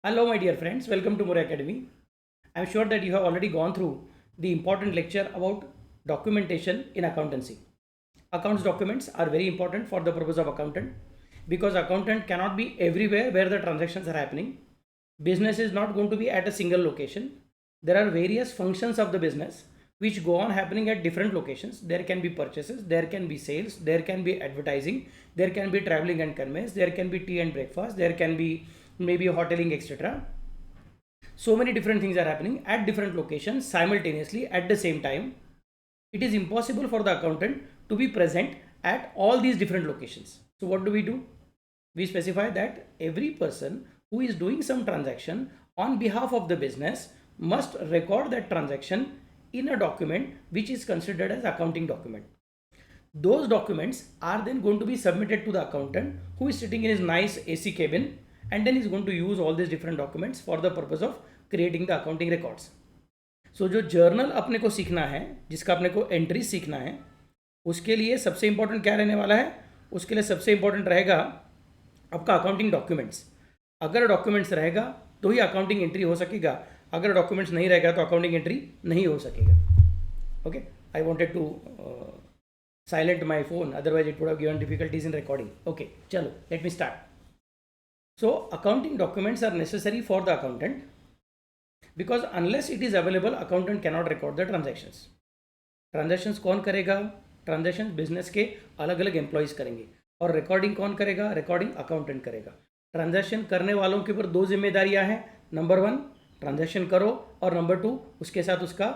Hello, my dear friends. Welcome to More Academy. I am sure that you have already gone through the important lecture about documentation in accountancy. Accounts documents are very important for the purpose of accountant because accountant cannot be everywhere where the transactions are happening. Business is not going to be at a single location. There are various functions of the business which go on happening at different locations. There can be purchases, there can be sales, there can be advertising, there can be traveling and conveyance, there can be tea and breakfast, there can be maybe hoteling, etc. So many different things are happening at different locations simultaneously at the same time. It is impossible for the accountant to be present at all these different locations. So what do? We specify that every person who is doing some transaction on behalf of the business must record that transaction in a document which is considered as accounting document. Those documents are then going to be submitted to the accountant who is sitting in his nice AC cabin, and then is going to use all these different documents for the purpose of creating the accounting records. सो जो journal अपने को सीखना है, जिसका अपने को entry सीखना है, उसके लिए सबसे इंपॉर्टेंट क्या रहने वाला है? उसके लिए सबसे इंपॉर्टेंट रहेगा आपका अकाउंटिंग डॉक्यूमेंट्स. अगर डॉक्यूमेंट्स रहेगा तो ही अकाउंटिंग एंट्री हो सकेगा. अगर डॉक्यूमेंट्स नहीं रहेगा तो अकाउंटिंग एंट्री नहीं हो सकेगा. Okay, I wanted to silent my phone, otherwise it would have given difficulties in recording. Okay, चलो let me start. So accounting documents are necessary for the accountant because unless it is available, accountant cannot record the transactions. Transactions कौन करेगा? Transactions business के अलग अलग employees करेंगे और recording कौन करेगा? रिकॉर्डिंग अकाउंटेंट करेगा. ट्रांजैक्शन करने वालों के ऊपर दो जिम्मेदारियां हैं. नंबर 1 ट्रांजैक्शन करो और नंबर 2 उसके साथ उसका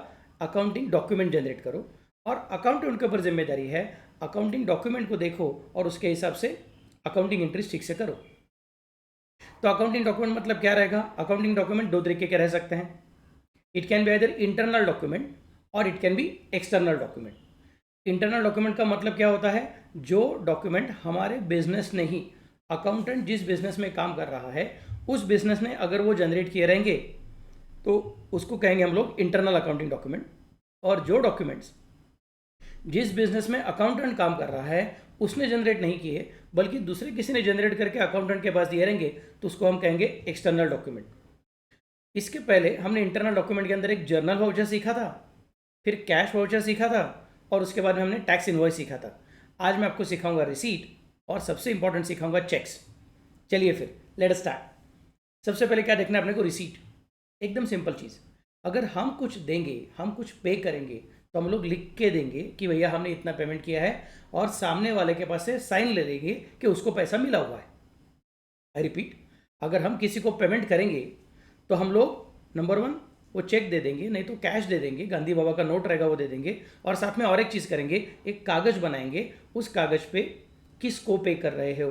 अकाउंटिंग डॉक्यूमेंट जनरेट करो. और अकाउंटेंट के ऊपर जिम्मेदारी है अकाउंटिंग डॉक्यूमेंट को देखो और उसके हिसाब से अकाउंटिंग एंट्रीज ठीक से करो. तो अकाउंटिंग डॉक्यूमेंट मतलब क्या रहेगा? अकाउंटिंग डॉक्यूमेंट दो तरीके के रह सकते हैं. It can be either internal document और it can be external document. Internal document का मतलब क्या होता है? जो डॉक्यूमेंट हमारे बिजनेस ने ही, अकाउंटेंट जिस बिजनेस में काम कर रहा है उस बिजनेस ने अगर वो जनरेट किए रहेंगे तो उसको कहेंगे हम लोग इंटरनल अकाउंटिंग डॉक्यूमेंट. और जो डॉक्यूमेंट्स जिस बिजनेस में अकाउंटेंट काम कर रहा है उसने जनरेट नहीं किए बल्कि दूसरे किसी ने जनरेट करके अकाउंटेंट के पास दिए रहेंगे तो उसको हम कहेंगे एक्सटर्नल डॉक्यूमेंट. इसके पहले हमने इंटरनल डॉक्यूमेंट के अंदर एक जर्नल वाउचर सीखा था, फिर कैश वाउचर सीखा था और उसके बाद में हमने टैक्स इनवॉइस सीखा था. आज मैं आपको सिखाऊंगा रिसीट और सबसे इंपॉर्टेंट सिखाऊंगा चेक्स. चलिए फिर लेट अस स्टार्ट. सबसे पहले क्या देखना है अपने को? रिसीट. एकदम सिंपल चीज़. अगर हम कुछ देंगे, हम कुछ पे करेंगे तो हम लोग लिख के देंगे कि भैया हमने इतना पेमेंट किया है और सामने वाले के पास से साइन ले लेंगे कि उसको पैसा मिला हुआ है. आई रिपीट, अगर हम किसी को पेमेंट करेंगे तो हम लोग नंबर 1 वो चेक दे देंगे, नहीं तो कैश दे देंगे, गांधी बाबा का नोट रहेगा वो दे देंगे. और साथ में और एक चीज़ करेंगे, एक कागज़ बनाएंगे. उस कागज़ पे किसको पे कर रहे हो,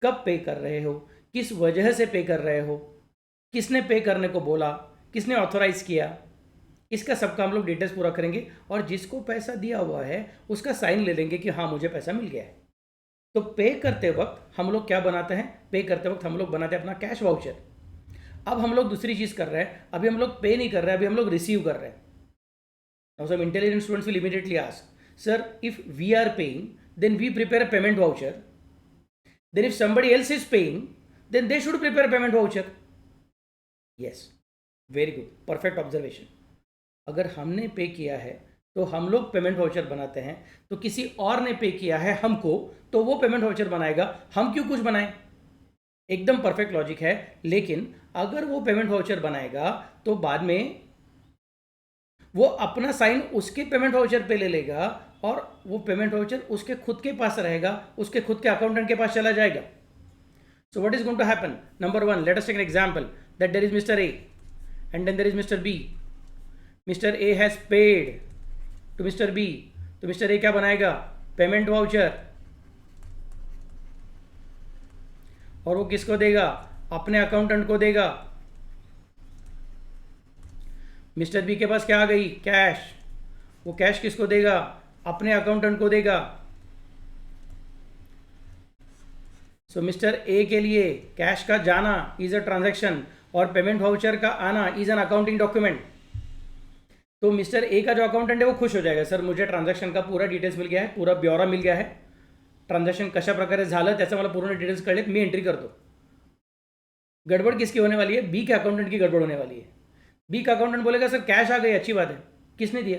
कब पे कर रहे हो, किस वजह से पे कर रहे हो, किसने पे करने को बोला, किसने ऑथोराइज़ किया, इसका सबका हम लोग डिटेल्स पूरा करेंगे. और जिसको पैसा दिया हुआ है उसका साइन ले लेंगे कि हाँ मुझे पैसा मिल गया है. तो पे करते वक्त हम लोग क्या बनाते हैं? पे करते वक्त हम लोग बनाते हैं अपना कैश वाउचर. अब हम लोग दूसरी चीज़ कर रहे हैं, अभी हम लोग पे नहीं कर रहे हैं, अभी हम लोग रिसीव कर रहे हैं. Now some intelligent students will immediately ask, sir if we are paying then we prepare a payment voucher, then if somebody else is paying then they should prepare a payment voucher. Yes, very good, perfect observation. अगर हमने पे किया है तो हम लोग payment voucher बनाते हैं, तो किसी और ने पे किया है हमको तो वो पेमेंट वाउचर बनाएगा. हम क्यों कुछ बनाएं? एकदम परफेक्ट लॉजिक है. लेकिन अगर वो पेमेंट वाउचर बनाएगा तो बाद में वो अपना साइन उसके पेमेंट वाउचर पे ले लेगा और वो पेमेंट वाउचर उसके खुद के पास रहेगा, उसके खुद के अकाउंटेंट के पास चला जाएगा. So what is going to happen? Number 1, let us take an example that there is mister A and then there is mister B. Mister A has paid to mister B, तो mister A क्या बनाएगा? Payment voucher. और वो किसको देगा? अपने accountant को देगा. मिस्टर बी के पास क्या आ गई? कैश. वो कैश किसको देगा? अपने अकाउंटेंट को देगा. सो मिस्टर ए के लिए कैश का जाना इज अ ट्रांजैक्शन और पेमेंट वाउचर का आना इज एन अकाउंटिंग डॉक्यूमेंट. तो मिस्टर ए का जो अकाउंटेंट है वो खुश हो जाएगा, सर मुझे ट्रान्झॅक्शन का पूरा डिटेल्स मिल गया है, पूरा ब्यौरा मिल गया है, ट्रान्झॅक्शन कशा प्रकारे झालं त्याचं मला पूर्ण डिटेल्स कळलेत, मी एंट्री करतो. गड़बड़ किसकी होने वाली है? बी के अकाउंटेंट की गड़बड़ होने वाली है। बी का अकाउंटेंट बोलेगा सर कैश आ गई, अच्छी बात है, किसने दिया?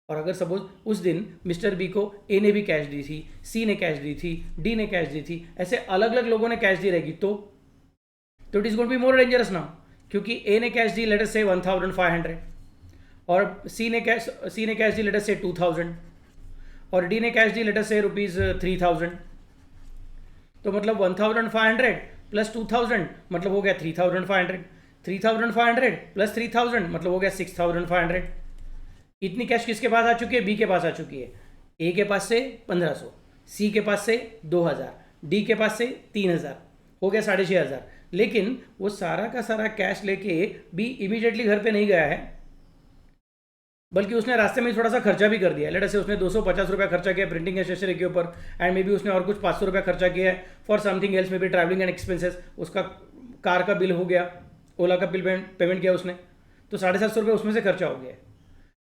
और अगर सपोज उस दिन मिस्टर बी को ए ने भी कैश दी थी, सी ने कैश दी थी, डी ने कैश दी थी, ऐसे अलग अलग लोगों ने कैश दी रहेगी तो it is going to be more dangerous now, क्योंकि ए ने कैश दी लेट अस से 1500 और सी ने कैश दी लेट अस से 2000 और डी ने कैश दी लेट अस से ₹3000। तो मतलब 1500 प्लस 2000 मतलब हो गया 3500, 3500 प्लस 3000 मतलब हो गया 6500। इतनी कैश किसके पास आ चुकी है? बी के पास आ चुकी है। ए के पास से 1500, सी के पास से 2000, डी के पास से 3000, हो गया 6500। लेकिन वो सारा का सारा कैश लेके बी इमीडिएटली घर पे नहीं गया है, बल्कि उसने रास्ते में थोड़ा सा खर्चा भी कर दिया। लेट से उसने 250 रुपया खर्चा किया प्रिंटिंग एंड स्टेशनरी के ऊपर, एंड मे बी उसने और कुछ 500 रुपया खर्चा किया है for something else, may be travelling and expenses, उसका कार का बिल हो गया, ओला का बिल पेमेंट किया उसने, तो 750 रुपये उसमें से खर्चा हो गया।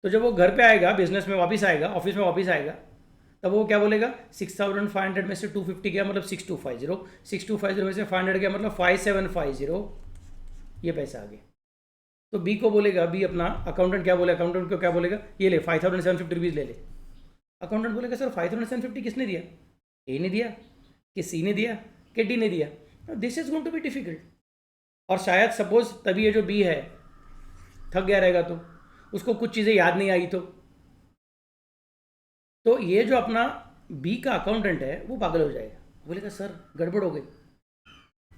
तो जब वो घर पे आएगा, बिजनेस में वापस आएगा, ऑफिस में वापस आएगा, तब वो क्या बोलेगा? 6500 में से 250 गया मतलब 6250, 6250 में से 500 गया मतलब 5750, ये पैसा आ गया। तो बी को बोलेगा, बी अपना अकाउंटेंट क्या बोले, अकाउंटेंट को क्या बोलेगा? ये ले 5750 ले ले। अकाउंटेंट बोलेगा सर 5750 किसने दिया? ए ने दिया कि सी ने दिया कि डी ने दिया? This is going to be difficult. और शायद सपोज तभी ये जो बी है थक गया रहेगा, तो उसको कुछ चीज़ें याद नहीं आई, तो ये जो अपना बी का अकाउंटेंट है वो पागल हो जाएगा, बोलेगा सर गड़बड़ हो गई।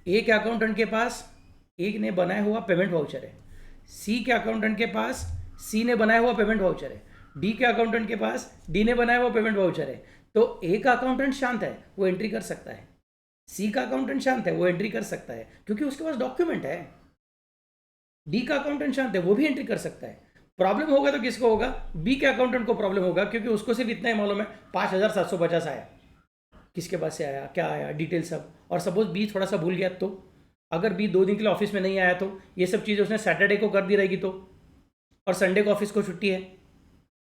ए के अकाउंटेंट के पास एक ने बनाया हुआ पेमेंट वाउचर है, सी के अकाउंटेंट के पास सी ने बनाया हुआ पेमेंट वाउचर है, डी के अकाउंटेंट के पास डी ने बनाया हुआ पेमेंट वाउचर है। तो ए का अकाउंटेंट शांत है, वो एंट्री कर सकता है, सी का अकाउंटेंट शांत है, वो एंट्री कर सकता है क्योंकि उसके पास डॉक्यूमेंट है। डी का अकाउंटेंट शांत है, वो भी एंट्री कर सकता है। प्रॉब्लम होगा तो किसको होगा? बी के अकाउंटेंट को प्रॉब्लम होगा, क्योंकि उसको सिर्फ इतना ही मालूम है 5750 आया, किसके पास से आया, क्या आया, डिटेल सब। और सपोज बी थोड़ा सा भूल गया, तो अगर बी 2 दिन के लिए ऑफिस में नहीं आया तो ये सब चीज़ें उसने सैटरडे को कर दी रहेगी, तो और संडे को ऑफिस को छुट्टी है,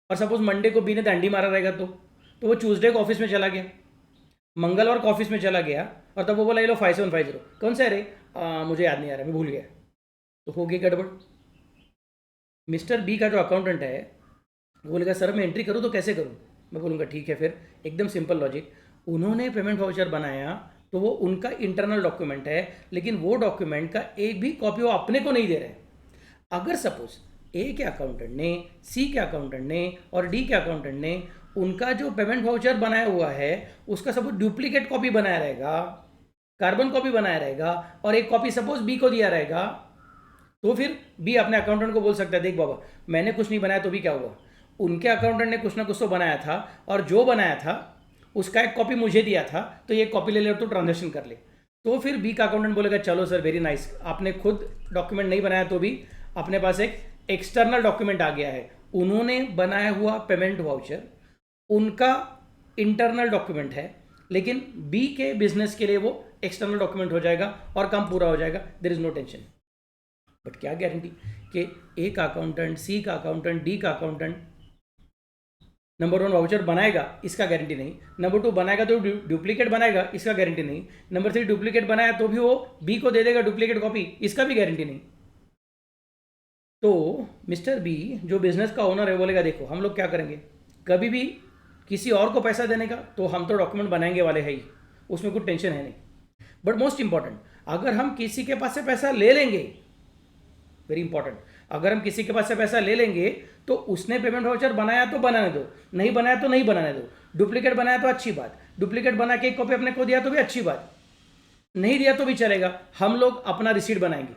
और सपोज मंडे को बी ने डंडी मारा रहेगा, तो वो ट्यूसडे को ऑफिस में चला गया, मंगलवार को ऑफिस में चला गया, और तब वो बोला ये लो 5750 कौन सा है रे? मुझे याद नहीं आ रहा, मैं भूल गया, तो हो गई गड़बड़। मिस्टर बी का जो अकाउंटेंट है वो बोलेगा सर मैं एंट्री करूँ तो कैसे करूँ? मैं बोलूँगा ठीक है, फिर एकदम सिंपल लॉजिक, उन्होंने पेमेंट वाउचर बनाया तो वो उनका इंटरनल डॉक्यूमेंट है, लेकिन वो डॉक्यूमेंट का एक भी कॉपी वो अपने को नहीं दे रहे। अगर सपोज ए के अकाउंटेंट ने, सी के अकाउंटेंट ने और डी के अकाउंटेंट ने उनका जो पेमेंट वाउचर बनाया हुआ है उसका सपोज डुप्लीकेट कॉपी बनाया रहेगा, कार्बन कॉपी बनाया रहेगा, और एक कॉपी सपोज बी को दिया रहेगा, तो फिर बी अपने अकाउंटेंट को बोल सकता है देख बाबा मैंने कुछ नहीं बनाया तो भी क्या हुआ, उनके अकाउंटेंट ने कुछ ना कुछ तो बनाया था, और जो बनाया था उसका एक कॉपी मुझे दिया था, तो ये कॉपी ले ले और तो ट्रांजेक्शन कर ले। तो फिर बी का अकाउंटेंट बोलेगा चलो सर वेरी नाइस, आपने खुद डॉक्यूमेंट नहीं बनाया तो भी अपने पास एक एक्सटर्नल डॉक्यूमेंट आ गया है, उन्होंने बनाया हुआ पेमेंट वाउचर उनका इंटरनल डॉक्यूमेंट है, लेकिन बी के बिजनेस के लिए वो एक्सटर्नल डॉक्यूमेंट हो जाएगा और काम पूरा हो जाएगा, there is no tension. But क्या गारंटी कि ए का अकाउंटेंट, सी का अकाउंटेंट, डी का अकाउंटेंट नंबर 1 वाउचर बनाएगा, इसका गारंटी नहीं। नंबर 2 बनाएगा तो डुप्लीकेट बनाएगा, इसका गारंटी नहीं। नंबर 3 डुप्लीकेट बनाया तो भी वो बी को दे देगा डुप्लीकेट कॉपी, इसका भी गारंटी नहीं। तो मिस्टर बी जो बिजनेस का ओनर है बोलेगा देखो हम लोग क्या करेंगे, कभी भी किसी और को पैसा देने का तो हम तो डॉक्यूमेंट बनाएंगे वाले है ही, उसमें कुछ टेंशन है नहीं। बट मोस्ट इंपॉर्टेंट, अगर हम किसी के पास से पैसा ले लेंगे, वेरी इंपॉर्टेंट, अगर हम किसी के पास से पैसा ले लेंगे तो उसने पेमेंट वाउचर बनाया तो बनाने दो, नहीं बनाया तो नहीं बनाने दो, डुप्लीकेट बनाया तो अच्छी बात, डुप्लीकेट बना के एक कॉपी अपने को दिया तो भी अच्छी बात, नहीं दिया तो भी चलेगा, हम लोग अपना रिसीट बनाएंगे।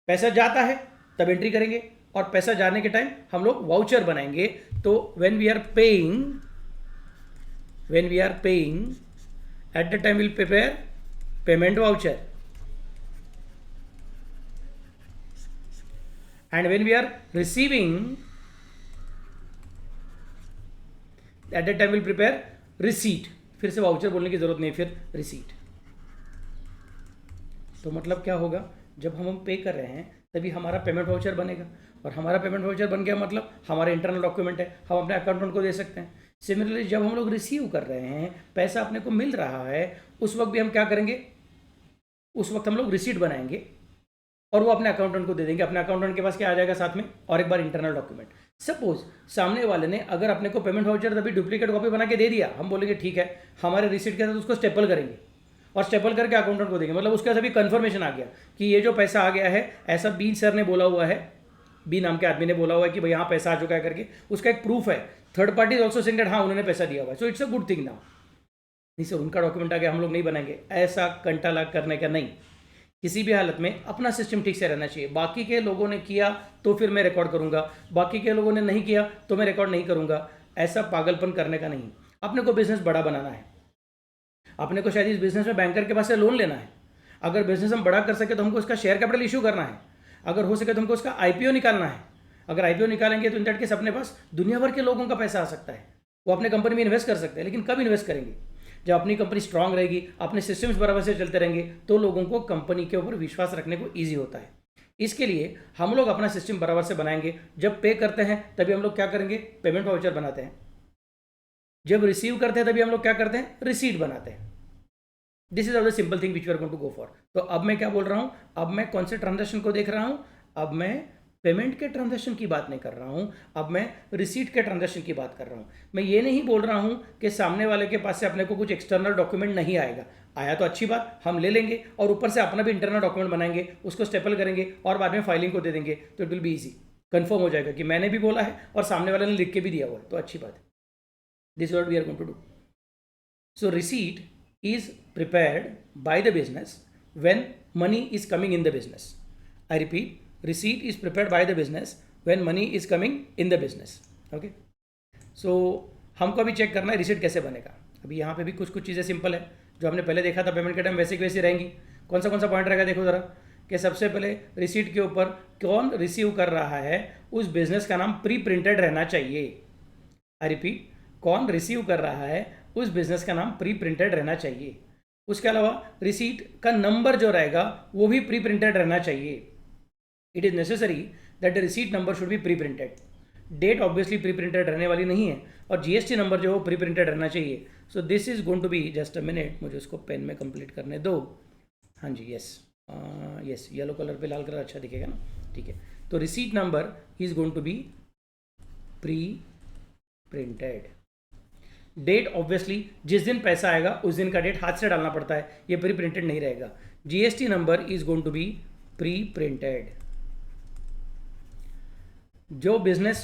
पैसा जाता है तब एंट्री करेंगे, और पैसा जाने के टाइम हम लोग वाउचर बनाएंगे। तो when we are paying at the time will prepare payment voucher, and when we are receiving at that time we'll prepare receipt, फिर से वाउचर बोलने की जरूरत नहीं, फिर रिसीट। तो मतलब क्या होगा, जब हम पे कर रहे हैं तभी हमारा पेमेंट वाउचर बनेगा, और हमारा पेमेंट वाउचर बन गया मतलब हमारा इंटरनल डॉक्यूमेंट है, हम अपने अकाउंटेंट को दे सकते हैं। सिमिलरली जब हम लोग रिसीव कर रहे हैं, पैसा अपने को मिल रहा है, उस वक्त भी हम क्या करेंगे, उस वक्त हम लोग रिसीट बनाएंगे और वो अपने अकाउंटेंट को दे देंगे। अपने अकाउंटेंट के पास क्या आ जाएगा साथ में, और एक बार इंटरनल डॉक्यूमेंट। सपोज सामने वाले ने अगर अपने को पेमेंट वाउचर तभी डुप्लीकेट कॉपी बना के दे दिया, हम बोलेंगे ठीक है, हमारे रिसीट के साथ उसको स्टेपल करेंगे और स्टेपल करके अकाउंटेंट को देंगे। मतलब उसके साथ भी कन्फर्मेशन आ गया कि ये जो पैसा आ गया है, ऐसा बी सर ने बोला हुआ है, बी नाम के आदमी ने बोला हुआ है कि भाई यहाँ पैसा आ चुका है करके, उसका एक प्रूफ है। Third party also saying that हाँ उन्होंने पैसा दिया हुआ है, so it's a good thing now. नहीं सर उनका डॉक्यूमेंट आ गया, हम लोग नहीं बनाएंगे, ऐसा कंटा लाग करने का नहीं। किसी भी हालत में अपना सिस्टम ठीक से रहना चाहिए। बाकी के लोगों ने किया तो फिर मैं रिकॉर्ड करूंगा, बाकी के लोगों ने नहीं किया तो मैं रिकॉर्ड नहीं करूंगा, ऐसा पागलपन करने का नहीं। अपने को बिजनेस बड़ा बनाना है, अपने को शायद इस बिजनेस में बैंकर के पास से लोन लेना है। अगर बिजनेस हम बड़ा कर सके तो हमको उसका शेयर कैपिटल इशू करना है, अगर हो सके तो हमको उसका आईपीओ निकालना है। अगर आईपीओ निकालेंगे तो इन दैट केस अपने पास दुनिया भर के लोगों का पैसा आ सकता है, वो अपने कंपनी में इन्वेस्ट कर सकते हैं। लेकिन कब इन्वेस्ट करेंगे, जब अपनी कंपनी स्ट्रांग रहेगी, अपने सिस्टम्स बराबर से चलते रहेंगे, तो लोगों को कंपनी के ऊपर विश्वास रखने को ईजी होता है। इसके लिए हम लोग अपना सिस्टम बराबर से बनाएंगे। जब पे करते हैं तभी हम लोग क्या करेंगे, पेमेंट वाउचर बनाते हैं। जब रिसीव करते हैं तभी हम लोग क्या करते हैं, रिसीट बनाते हैं। This is all the simple thing which we are going to go for. तो अब मैं क्या बोल रहा हूं, अब मैं कौन से ट्रांजेक्शन को देख रहा हूं, अब मैं पेमेंट के ट्रांजैक्शन की बात नहीं कर रहा हूं, अब मैं रिसीट के ट्रांजैक्शन की बात कर रहा हूं। मैं ये नहीं बोल रहा हूं कि सामने वाले के पास से अपने को कुछ एक्सटर्नल डॉक्यूमेंट नहीं आएगा, आया तो अच्छी बात, हम ले लेंगे और ऊपर से अपना भी इंटरनल डॉक्यूमेंट बनाएंगे, उसको स्टेपल करेंगे और बाद में फाइलिंग को दे देंगे, तो it will be easy. Confirm हो जाएगा कि मैंने भी बोला है और सामने वाले ने लिख के भी दिया हुआ है, तो अच्छी बात है। This is what we are going to do. So receipt is prepared by the business when money is coming in the business. I repeat, receipt is prepared by the business when money is coming in the business. Okay? So हमको अभी check करना है receipt कैसे बनेगा। अभी यहाँ पे भी कुछ कुछ चीज़ें सिंपल है जो हमने पहले देखा था पेमेंट के टाइम, वैसे की वैसी रहेंगी। कौन सा पॉइंट रहेगा देखो ज़रा, कि सबसे पहले रिसीट के ऊपर कौन रिसीव कर रहा है उस बिजनेस का नाम प्री प्रिंटेड रहना चाहिए। आई रिपीट, कौन रिसीव कर रहा है उस बिजनेस का नाम प्री प्रिंटेड रहना चाहिए। उसके अलावा रिसीट का नंबर जो रहेगा वो भी प्री प्रिंटेड रहना चाहिए। It is necessary that the receipt number should be pre printed. Date obviously pre printed रहने वाली नहीं है और जीएसटी नंबर जो है वो प्री प्रिंटेड रहना चाहिए। So this is going to be, just a minute, मुझे उसको पेन में कंप्लीट करने दो। हाँ जी, यस यस, येलो कलर पे लाल कलर अच्छा दिखेगा ना, ठीक है। तो receipt number is going to be pre printed. Date obviously जिस दिन पैसा आएगा उस दिन का डेट हाथ से डालना पड़ता है, ये प्री प्रिंटेड नहीं रहेगा। GST number is going to be pre printed. जो बिजनेस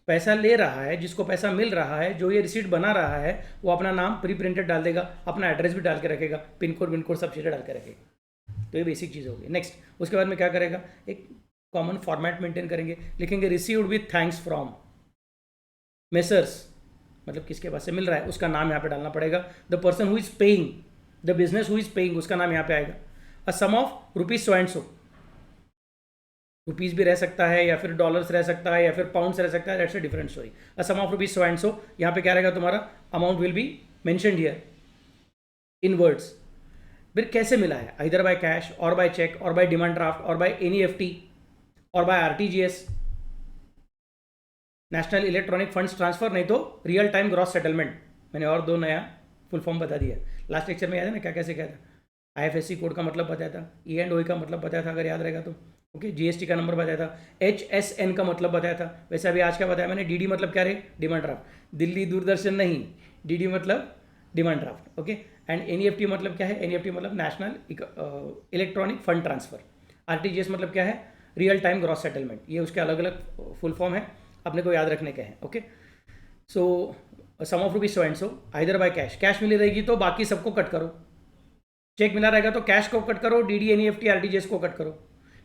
पैसा ले रहा है, जिसको पैसा मिल रहा है, जो ये रिसीट बना रहा है, वो अपना नाम प्री प्रिंटेड डाल देगा, अपना एड्रेस भी डाल के रखेगा, पिन कोड सब चीज़ें डाल के रखेगा। तो ये बेसिक चीज़ होगी। नेक्स्ट, उसके बाद में क्या करेगा, एक कॉमन फॉर्मेट मेंटेन करेंगे, लिखेंगे received with thanks from messrs, मतलब किसके पास से मिल रहा है उसका नाम यहाँ पे डालना पड़ेगा। The person who is paying, the business who is paying, उसका नाम यहाँ पे आएगा। A sum of rupees so and so, rupees भी रह सकता है या फिर डॉलर्स रह सकता है या फिर पाउंड्स रह सकता है, that's a different story. A sum of rupees so and so, यहाँ पे क्या रहेगा तुम्हारा, amount will be mentioned here in words. फिर कैसे मिला है, either by cash or by cheque or by demand draft or by NEFT or by RTGS, national electronic funds transfer, नहीं तो रियल टाइम ग्रॉस सेटलमेंट। मैंने और दो नया फुल फॉर्म बता दिया लास्ट लेक्चर में, याद है ना क्या कैसे क्या था। आईएफएससी कोड का मतलब बताया था, ई एंड ओ का मतलब बताया था अगर याद रहेगा तो, ओके। जीएसटी का नंबर बताया था, एचएसएन का मतलब बताया था। वैसे अभी आज क्या बताया मैंने, डीडी मतलब क्या रहे, डिमांड ड्राफ्ट। दिल्ली दूरदर्शन नहीं, डीडी मतलब demand draft, okay. And NEFT मतलब क्या है, एनईएफटी मतलब national electronic fund transfer. RTGS मतलब क्या है, रियल टाइम ग्रॉस सेटलमेंट। ये उसके अलग अलग फुल फॉर्म है, अपने को याद रखने के हैं, okay. So sum of rupees so and so, either by cash, cash मिली रहेगी तो बाकी सबको कट करो। चेक मिला रहेगा तो कैश को कट करो, डीडी एनईएफटी आरटीजीएस को कट करो।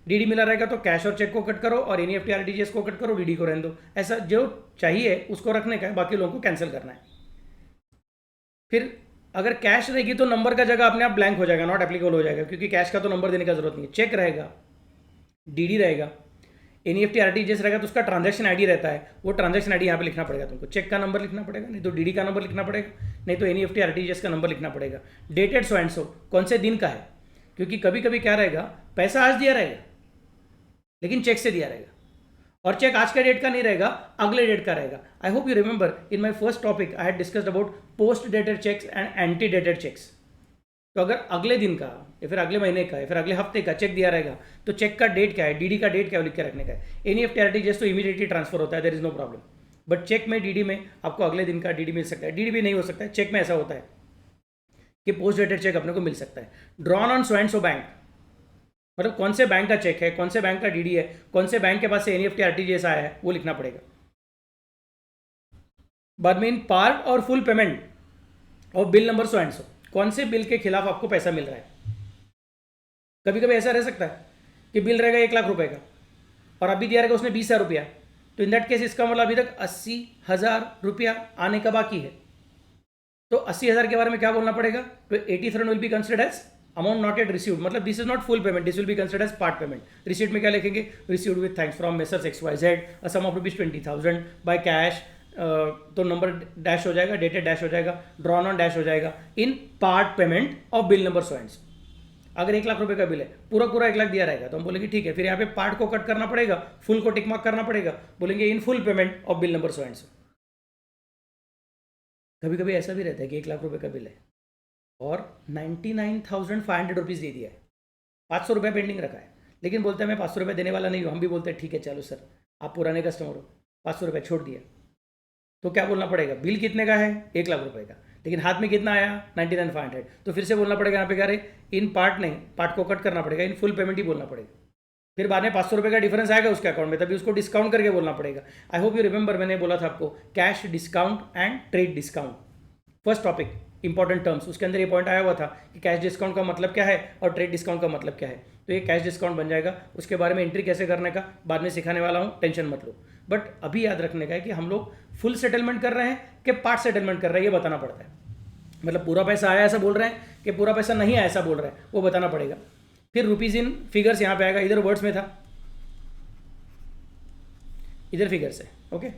डीडी मिला रहेगा तो कैश और चेक को कट करो और एनईएफटी आरटीजीएस को कट करो, डीडी को रहने दो। ऐसा जो चाहिए उसको रखने का है, बाकी लोगों को कैंसिल करना है। फिर अगर कैश रहेगी तो नंबर का जगह अपने आप ब्लैंक हो जाएगा, नॉट एप्लीकेबल हो जाएगा, क्योंकि कैश का तो नंबर देने का जरूरत नहीं है। चेक रहेगा, डीडी रहेगा, एनईएफटी आरटीजीएस रहेगा तो उसका ट्रांजैक्शन आईडी रहता है, वो ट्रांजैक्शन आईडी यहाँ पे लिखना पड़ेगा तुमको। चेक का नंबर लिखना पड़ेगा, नहीं तो डीडी का नंबर लिखना पड़ेगा, नहीं तो एनईएफटी आरटीजीएस का नंबर लिखना पड़ेगा। डेटेड सो एंड सो, कौन से दिन का है, क्योंकि कभी कभी क्या रहेगा, पैसा आज दिया रहेगा लेकिन चेक से दिया रहेगा, और चेक आज का डेट का नहीं रहेगा, अगले डेट का रहेगा। I hope you remember in my first topic I had discussed about post dated cheques and ante dated cheques. तो अगर अगले दिन का या फिर अगले महीने का या फिर अगले हफ्ते का चेक दिया रहेगा तो चेक का डेट क्या है, डीडी का डेट क्या है लिख के रखने का है। एनईएफटी आरटीजीएस तो इमीडिएटली ट्रांसफर होता है, there is no problem. But cheque में, डीडी में आपको अगले दिन का डीडी मिल सकता है, डीडी भी नहीं हो सकता है। चेक में ऐसा होता है कि पोस्ट डेटेड चेक अपने को मिल सकता है। Drawn on so and so bank, मतलब कौन से बैंक का चेक है, कौन से बैंक का डीडी है, कौन से बैंक के पास से एनईएफटी आरटीजीएस आया है, वो लिखना पड़ेगा। बाद में इन पार्ट और फुल पेमेंट और बिल नंबर सो एंड सो, कौन से बिल के खिलाफ आपको पैसा मिल रहा है। कभी कभी ऐसा रह सकता है कि बिल रहेगा 1 लाख रुपए का और अभी दिया रहेगा उसने 20,000 रुपया, तो इन दैट केस इसका मतलब अभी तक 80,000 रुपया आने का बाकी है। तो 80,000 के बारे में क्या बोलना पड़ेगा, तो 80,000 will be considered as amount not at received, मतलब this is not full payment, this will be considered as part payment. Receipt में क्या लिखेंगे, received with thanks from messrs XYZ a sum of ₹20,000 by cash, तो number dash हो जाएगा, dated dash हो जाएगा, drawn on dash हो जाएगा in part payment of bill number so and सो। अगर 1 लाख रुपए का बिल है, पूरा 1 लाख दिया रहेगा, तो हम बोलेंगे ठीक है, फिर यहाँ पे पार्ट को कट करना पड़ेगा, फुल को टिक मार्क करना पड़ेगा, बोलेंगे in full payment of bill number so and सो। कभी कभी ऐसा भी रहता है कि 1 लाख रुपए का बिल है और 99,500 रुपीज़ दे दिया है, 500 रुपये पेंडिंग रखा है, लेकिन बोलते हैं मैं 500 रुपये देने वाला नहीं हूँ। हम भी बोलते हैं ठीक है चलो सर, आप पुराने कस्टमर हो, 500 रुपये छोड़ दिया। तो क्या बोलना पड़ेगा, बिल कितने का है, 1 लाख रुपए का, लेकिन हाथ में कितना आया 99,500, तो फिर से बोलना पड़ेगा यहाँ पे क्या रे, इन पार्ट नहीं, पार्ट को कट करना पड़ेगा, इन फुल पेमेंट ही बोलना पड़ेगा। फिर बाद में 500 रुपये का डिफरेंस आएगा उसके अकाउंट में, तभी उसको डिस्काउंट करके बोलना पड़ेगा। आई होप यू रिमेंबर, मैंने बोला था आपको cash discount and trade discount, first topic important terms, उसके अंदर ये पॉइंट आया हुआ था कि कैश डिस्काउंट का मतलब क्या है और ट्रेड डिस्काउंट का मतलब क्या है। तो ये कैश डिस्काउंट बन जाएगा, उसके बारे में एंट्री कैसे करने का बाद में सिखाने वाला हूँ, टेंशन मत लो। बट अभी याद रखने का है कि हम लोग फुल सेटलमेंट कर रहे हैं कि पार्ट सेटलमेंट कर रहे हैं, ये बताना पड़ता है। मतलब पूरा पैसा आया ऐसा बोल रहे हैं कि पूरा पैसा नहीं आया ऐसा बोल रहे हैं, वो बताना पड़ेगा। फिर रुपीज़ इन फिगर्स यहाँ पे आएगा, इधर वर्ड्स में था, इधर फिगर्स है, ओके।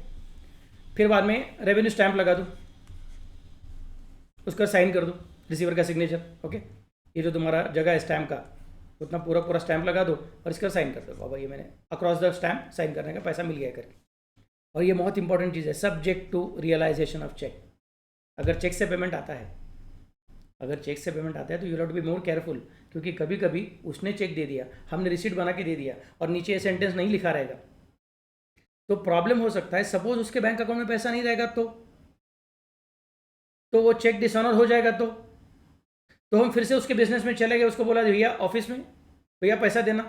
फिर बाद में रेवेन्यू स्टैंप लगा दो, उसका साइन कर दो, रिसीवर का सिग्नेचर, ओके। ये जो तुम्हारा जगह है स्टैम्प का, उतना पूरा पूरा स्टैम्प लगा दो और इसका साइन कर दो, बाबा ये मैंने अक्रॉस द स्टैम्प साइन करने का पैसा मिल गया करके। और ये बहुत इंपॉर्टेंट चीज़ है, subject to realisation of cheque. अगर चेक से पेमेंट आता है, अगर चेक से पेमेंट आता है तो you have to be more careful, क्योंकि कभी कभी उसने चेक दे दिया, हमने रिसीट बना के दे दिया और नीचे ये सेंटेंस नहीं लिखा रहेगा, तो प्रॉब्लम हो सकता है। सपोज उसके बैंक अकाउंट में पैसा नहीं रहेगा तो वो चेक डिसऑनर हो जाएगा, तो हम फिर से उसके बिजनेस में चले गए, उसको बोला भैया ऑफिस में, भैया पैसा देना,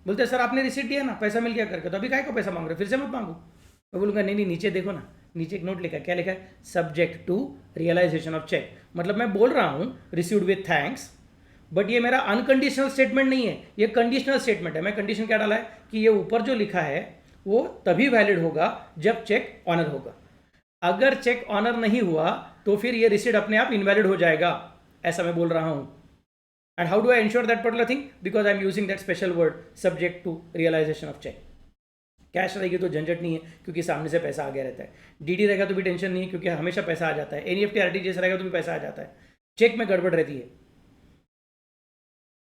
बोलते सर आपने रिसीट दिया ना, पैसा मिल गया करके, तो अभी काहे को पैसा मांग रहे, फिर से मत मांगो। मैं बोलूँगा नहीं नहीं, नीचे देखो ना, नीचे एक नोट लिखा है, क्या लिखा है, subject to realisation of cheque. मतलब मैं बोल रहा हूँ रिसीव्ड विथ थैंक्स, बट ये मेरा अनकंडीशनल स्टेटमेंट नहीं है, ये कंडीशनल स्टेटमेंट है। मैं कंडीशन क्या डाला है कि ये ऊपर जो लिखा है वो तभी वैलिड होगा जब चेक ऑनर होगा। अगर चेक ऑनर नहीं हुआ तो फिर ये रिसीट अपने आप इनवैलिड हो जाएगा, ऐसा मैं बोल रहा हूं। And how do I ensure that particular thing, because I am using that special word subject to realisation of cheque. Cash रहेगी तो झंझट नहीं है, क्योंकि सामने से पैसा आ गया रहता है। डीडी रहेगा तो भी टेंशन नहीं है, क्योंकि हमेशा पैसा आ जाता है। एनईएफटी आरटीजीएस रहेगा तो भी पैसा आ जाता है। चेक में गड़बड़ रहती है।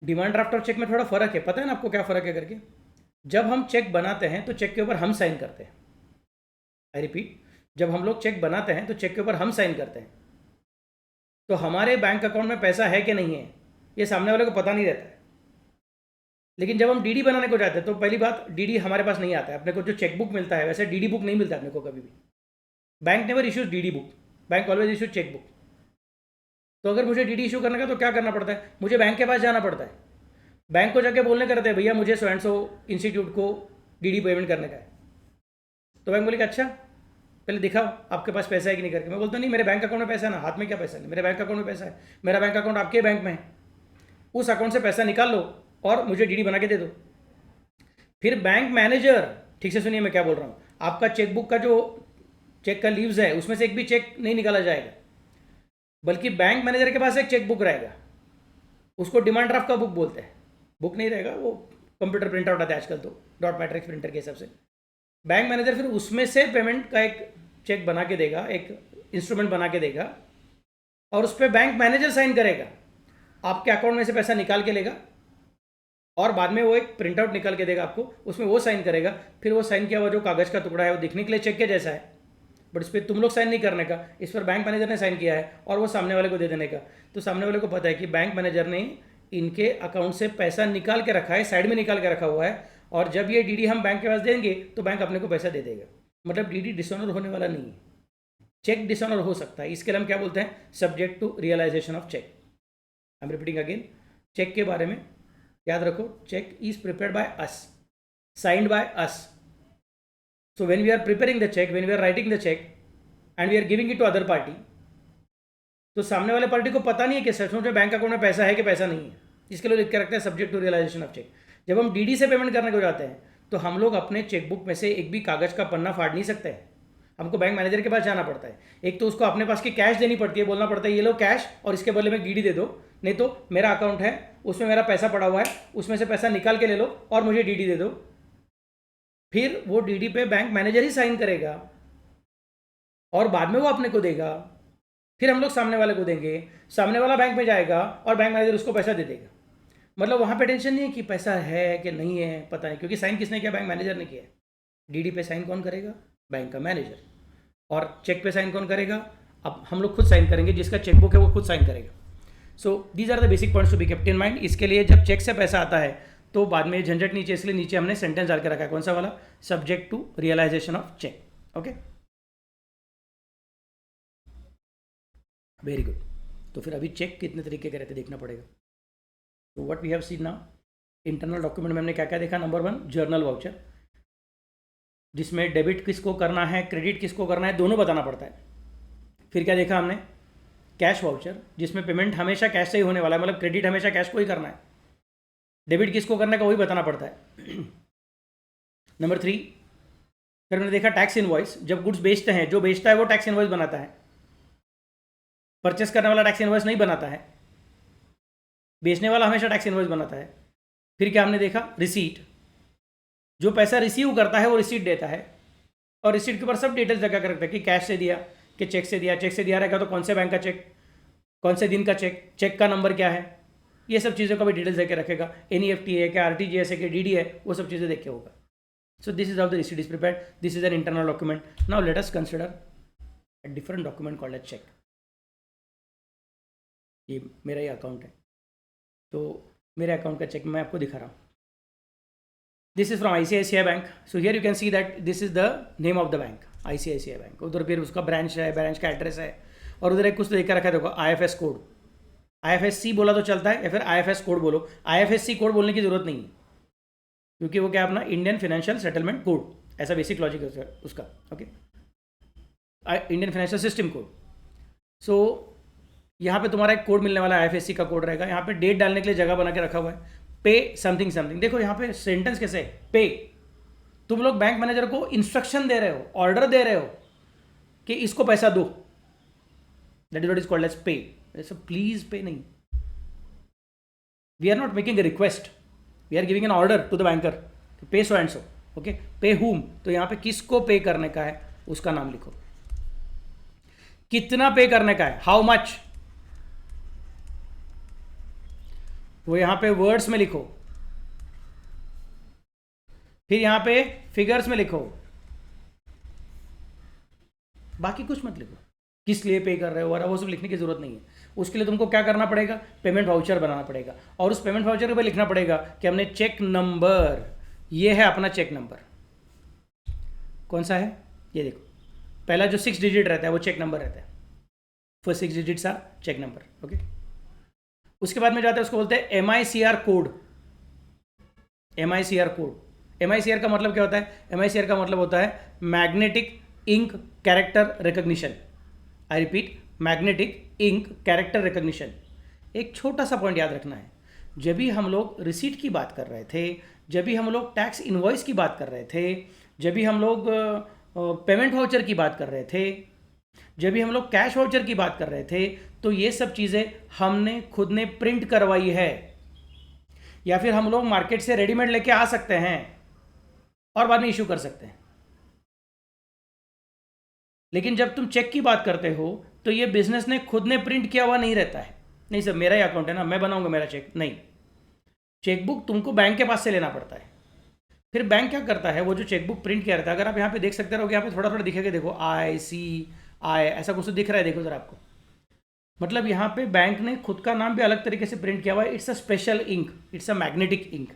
डिमांड ड्राफ्ट और चेक में थोड़ा फर्क है, पता है ना आपको क्या फर्क है करके। जब हम चेक बनाते हैं तो चेक के ऊपर हम साइन करते हैं। आई रिपीट, जब हम लोग चेक बनाते हैं तो चेक के ऊपर हम साइन करते हैं, तो हमारे बैंक अकाउंट में पैसा है कि नहीं है ये सामने वाले को पता नहीं रहता है। लेकिन जब हम डीडी बनाने को जाते हैं तो पहली बात, डीडी हमारे पास नहीं आता है। अपने को जो चेक बुक मिलता है वैसे डीडी बुक नहीं मिलता अपने को कभी भी। Bank never issues DD book, bank always issues cheque book. तो अगर मुझे डीडी इशू करने का तो क्या करना पड़ता है, मुझे बैंक के पास जाना पड़ता है। बैंक को जाके बोलने करते हैं भैया मुझे सो एंड सो इंस्टीट्यूट को डीडी पेमेंट करने का है। तो बैंक बोलेगा अच्छा पहले दिखाओ आपके पास पैसा है कि नहीं करके। मैं बोलता नहीं मेरे बैंक अकाउंट में पैसा है ना, हाथ में क्या पैसा नहीं, मेरे बैंक अकाउंट में पैसा है, मेरा बैंक अकाउंट आपके बैंक में है, उस अकाउंट से पैसा निकाल लो और मुझे डीडी बना के दे दो। फिर बैंक मैनेजर, ठीक से सुनिए मैं क्या बोल रहा हूँ, आपका चेकबुक का जो चेक का लीव्स है उसमें से एक भी चेक नहीं निकाला जाएगा, बल्कि बैंक मैनेजर के पास एक चेक बुक रहेगा, उसको डिमांड ड्राफ्ट का बुक बोलते हैं। बुक नहीं रहेगा, वो कंप्यूटर प्रिंट आउट आता है आजकल तो डॉट मैट्रिक्स प्रिंटर के हिसाब से। बैंक मैनेजर फिर उसमें से पेमेंट का एक चेक बना के देगा, एक इंस्ट्रूमेंट बना के देगा और उस पर बैंक मैनेजर साइन करेगा, आपके अकाउंट में से पैसा निकाल के लेगा और बाद में वो एक प्रिंट आउट निकाल के देगा आपको, उसमें वो साइन करेगा। फिर वो साइन किया हुआ जो कागज़ का टुकड़ा है वो दिखने के लिए चेक के जैसा है, बट इस पर तुम लोग साइन नहीं करने का, इस पर बैंक मैनेजर ने साइन किया है और वो सामने वाले को दे देने का। तो सामने वाले को पता है कि बैंक मैनेजर ने इनके अकाउंट से पैसा निकाल के रखा है, साइड में निकाल के रखा हुआ है, और जब ये डीडी हम बैंक के पास देंगे तो बैंक अपने को पैसा दे देगा। मतलब डीडी डिसऑनर होने वाला नहीं है, चेक डिसऑनर हो सकता है। इसके लिए हम क्या बोलते हैं? Subject to realisation of cheque. I am repeating again, cheque के बारे में याद रखो, cheque is prepared by us, signed by us. So when we are preparing the cheque, when we are writing the cheque and we are giving it to other party, तो सामने वाले party को पता नहीं है कि सचमुच में बैंक अकाउंट में पैसा है कि पैसा नहीं है। इसके लिए लिख के रखते हैं subject to realisation of cheque. जब हम डीडी से पेमेंट करने को जाते हैं तो हम लोग अपने चेकबुक में से एक भी कागज का पन्ना फाड़ नहीं सकते हैं, हमको बैंक मैनेजर के पास जाना पड़ता है। एक तो उसको अपने पास की कैश देनी पड़ती है, बोलना पड़ता है ये लो कैश और इसके बदले में डीडी दे दो, नहीं तो मेरा अकाउंट है उसमें मेरा पैसा पड़ा हुआ है, उसमें से पैसा निकाल के ले लो और मुझे डीडी दे दो। फिर वो डीडी पे बैंक मैनेजर ही साइन करेगा और बाद में वो अपने को देगा, फिर हम लोग सामने वाले को देंगे, सामने वाला बैंक में जाएगा और बैंक मैनेजर उसको पैसा दे देगा। मतलब वहाँ पे टेंशन नहीं है कि पैसा है कि नहीं है, पता नहीं, क्योंकि साइन किसने किया? बैंक मैनेजर ने किया। डीडी पे साइन कौन करेगा? बैंक का मैनेजर। और चेक पे साइन कौन करेगा? अब हम लोग खुद साइन करेंगे, जिसका चेकबुक है वो खुद साइन करेगा। So these are the basic points to be kept in mind. इसके लिए जब चेक से पैसा आता है तो बाद में झंझट नीचे, इसलिए नीचे हमने सेंटेंस डाल के रखा है। कौन सा वाला? Subject to realisation of cheque. Okay, very good. तो फिर अभी चेक कितने तरीके के रहते देखना पड़ेगा। तो what we have seen now, internal document में हमने क्या क्या देखा? नंबर 1 जर्नल वाउचर, जिसमें डेबिट किसको करना है, क्रेडिट किसको करना है, दोनों बताना पड़ता है। फिर क्या देखा हमने? कैश वाउचर, जिसमें पेमेंट हमेशा कैश से ही होने वाला है, मतलब क्रेडिट हमेशा कैश को ही करना है, डेबिट किसको करने का वही बताना पड़ता है। नंबर 3, फिर हमने देखा टैक्स इनवॉइस, जब गुड्स बेचते हैं, जो बेचता है वो टैक्स इनवॉइस बनाता है, परचेस करने वाला टैक्स इनवॉइस नहीं बनाता है, बेचने वाला हमेशा टैक्स इनवॉइस बनाता है। फिर क्या हमने देखा? रिसीट, जो पैसा रिसीव करता है वो रिसीट देता है, और रिसीट के ऊपर सब डिटेल्स लगा कर रखता है कि कैश से दिया कि चेक से दिया, चेक से दिया रहेगा तो कौन से बैंक का चेक, कौन से दिन का चेक, चेक का नंबर क्या है, ये सब चीज़ों का भी डिटेल्स देकर रखेगा। एनईएफटी है क्या, आरटीजीएस है कि डीडी है, वो सब चीज़ें देख के होगा। So this is how the receipt is prepared, this is an internal document. Now let us consider a different document called as cheque. ये मेरा ही अकाउंट है, तो मेरे अकाउंट का चेक मैं आपको दिखा रहा हूँ। This is from ICICI bank. So here you can see that this is the name of the bank, ICICI bank. उधर फिर उसका ब्रांच है, ब्रांच का एड्रेस है, और उधर एक कुछ तो देख कर रखा है, देखो IFS कोड, IFSC बोला तो चलता है, या फिर IFS कोड बोलो। IFSC कोड बोलने की जरूरत नहीं है, क्योंकि वो क्या अपना इंडियन फाइनेंशियल सेटलमेंट कोड, ऐसा बेसिक लॉजिक है उसका। Okay, Indian financial system code. So यहाँ पे तुम्हारा एक कोड मिलने वाला है, IFSC का कोड रहेगा। यहाँ पे डेट डालने के लिए जगह बना के रखा हुआ है, पे समथिंग समथिंग। देखो यहाँ पे सेंटेंस कैसे है? पे। तुम लोग बैंक मैनेजर को इंस्ट्रक्शन दे रहे हो, ऑर्डर दे रहे हो कि इसको पैसा दो, that is what is called as pay. Please pay नहीं, we are not making a request, we are giving an order to the banker, pay so and so. Okay, पे हुम, तो यहाँ पे किसको पे करने का है उसका नाम लिखो, कितना पे करने का है, हाउ मच, वो यहां पे वर्ड्स में लिखो, फिर यहां पे फिगर्स में लिखो, बाकी कुछ मत लिखो। किस लिए पे कर रहे हो और वो सब लिखने की जरूरत नहीं है। उसके लिए तुमको क्या करना पड़ेगा? पेमेंट वाउचर बनाना पड़ेगा, और उस पेमेंट वाउचर पे लिखना पड़ेगा कि हमने चेक नंबर, ये है अपना चेक नंबर, कौन सा है ये देखो, पहला जो 6 डिजिट रहता है वो चेक नंबर रहता है, first 6 digits are cheque number. Okay, उसके बाद में जाते हैं, उसको बोलते हैं MICR code. MICR code, MICR का मतलब क्या होता है? MICR का मतलब होता है magnetic ink character recognition. I repeat, magnetic ink character recognition. एक छोटा सा पॉइंट याद रखना है, जब भी हम लोग रिसीट की बात कर रहे थे, जब भी हम लोग टैक्स इनवॉइस की बात कर रहे थे, जब भी हम लोग पेमेंट वाउचर की बात कर रहे थे, जब भी हम लोग कैश वाउचर की बात कर रहे थे, तो ये सब चीज़ें हमने खुद ने प्रिंट करवाई है, या फिर हम लोग मार्केट से रेडीमेड लेके आ सकते हैं और बाद में इशू कर सकते हैं। लेकिन जब तुम चेक की बात करते हो तो ये बिजनेस ने खुद ने प्रिंट किया हुआ नहीं रहता है। नहीं सर, मेरा ही अकाउंट है ना, मैं बनाऊंगा मेरा चेक, नहीं, चेकबुक तुमको बैंक के पास से लेना पड़ता है। फिर बैंक क्या करता है, वो जो चेकबुक प्रिंट किया रहता है, अगर आप यहाँ पे देख सकते रहोगे, यहाँ पे थोड़ा थोड़ा दिखेगा, देखो ICI ऐसा कुछ तो दिख रहा है, देखो जरा आपको, मतलब यहाँ पे बैंक ने खुद का नाम भी अलग तरीके से प्रिंट किया हुआ है। It's a special ink, it's a magnetic ink.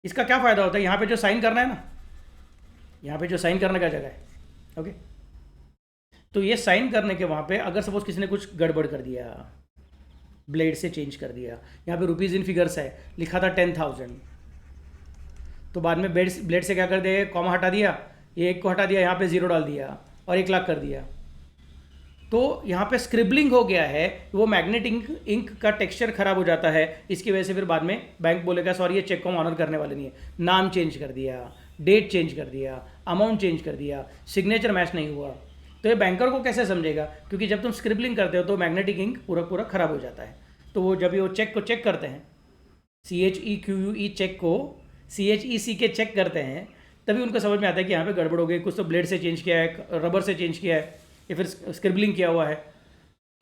इसका क्या फ़ायदा होता है, यहाँ पे जो साइन करना है ना, यहाँ पे जो साइन करने का जगह है, ओके, तो ये साइन करने के वहाँ पे अगर सपोज किसी ने कुछ गड़बड़ कर दिया, ब्लेड से चेंज कर दिया, यहाँ पे रुपीज़ इन फिगर्स है, लिखा था 10,000, तो बाद में ब्लेड से क्या कर दिया, कॉमा हटा दिया, ये एक को हटा दिया, यहाँ पे 0 डाल दिया और 1,00,000 कर दिया, तो यहाँ पे स्क्रिबलिंग हो गया है, वो मैग्नेटिक इंक का टेक्सचर खराब हो जाता है। इसकी वजह से फिर बाद में बैंक बोलेगा सॉरी ये चेक को हम ऑनर करने वाले नहीं है, नाम चेंज कर दिया, डेट चेंज कर दिया, अमाउंट चेंज कर दिया, सिग्नेचर मैच नहीं हुआ, तो ये बैंकर को कैसे समझेगा, क्योंकि जब तुम स्क्रिबलिंग करते हो तो मैग्नेटिक इंक पूरा पूरा खराब हो जाता है। तो वो जब वो चेक को चेक करते हैं, CHEQUE चेक को CHEC चेक करते हैं, तभी उनको समझ में आता है कि यहाँ पे गड़बड़ हो गई, कुछ तो ब्लेड से चेंज किया है, रबर से चेंज किया है, या फिर स्क्रिबलिंग किया हुआ है,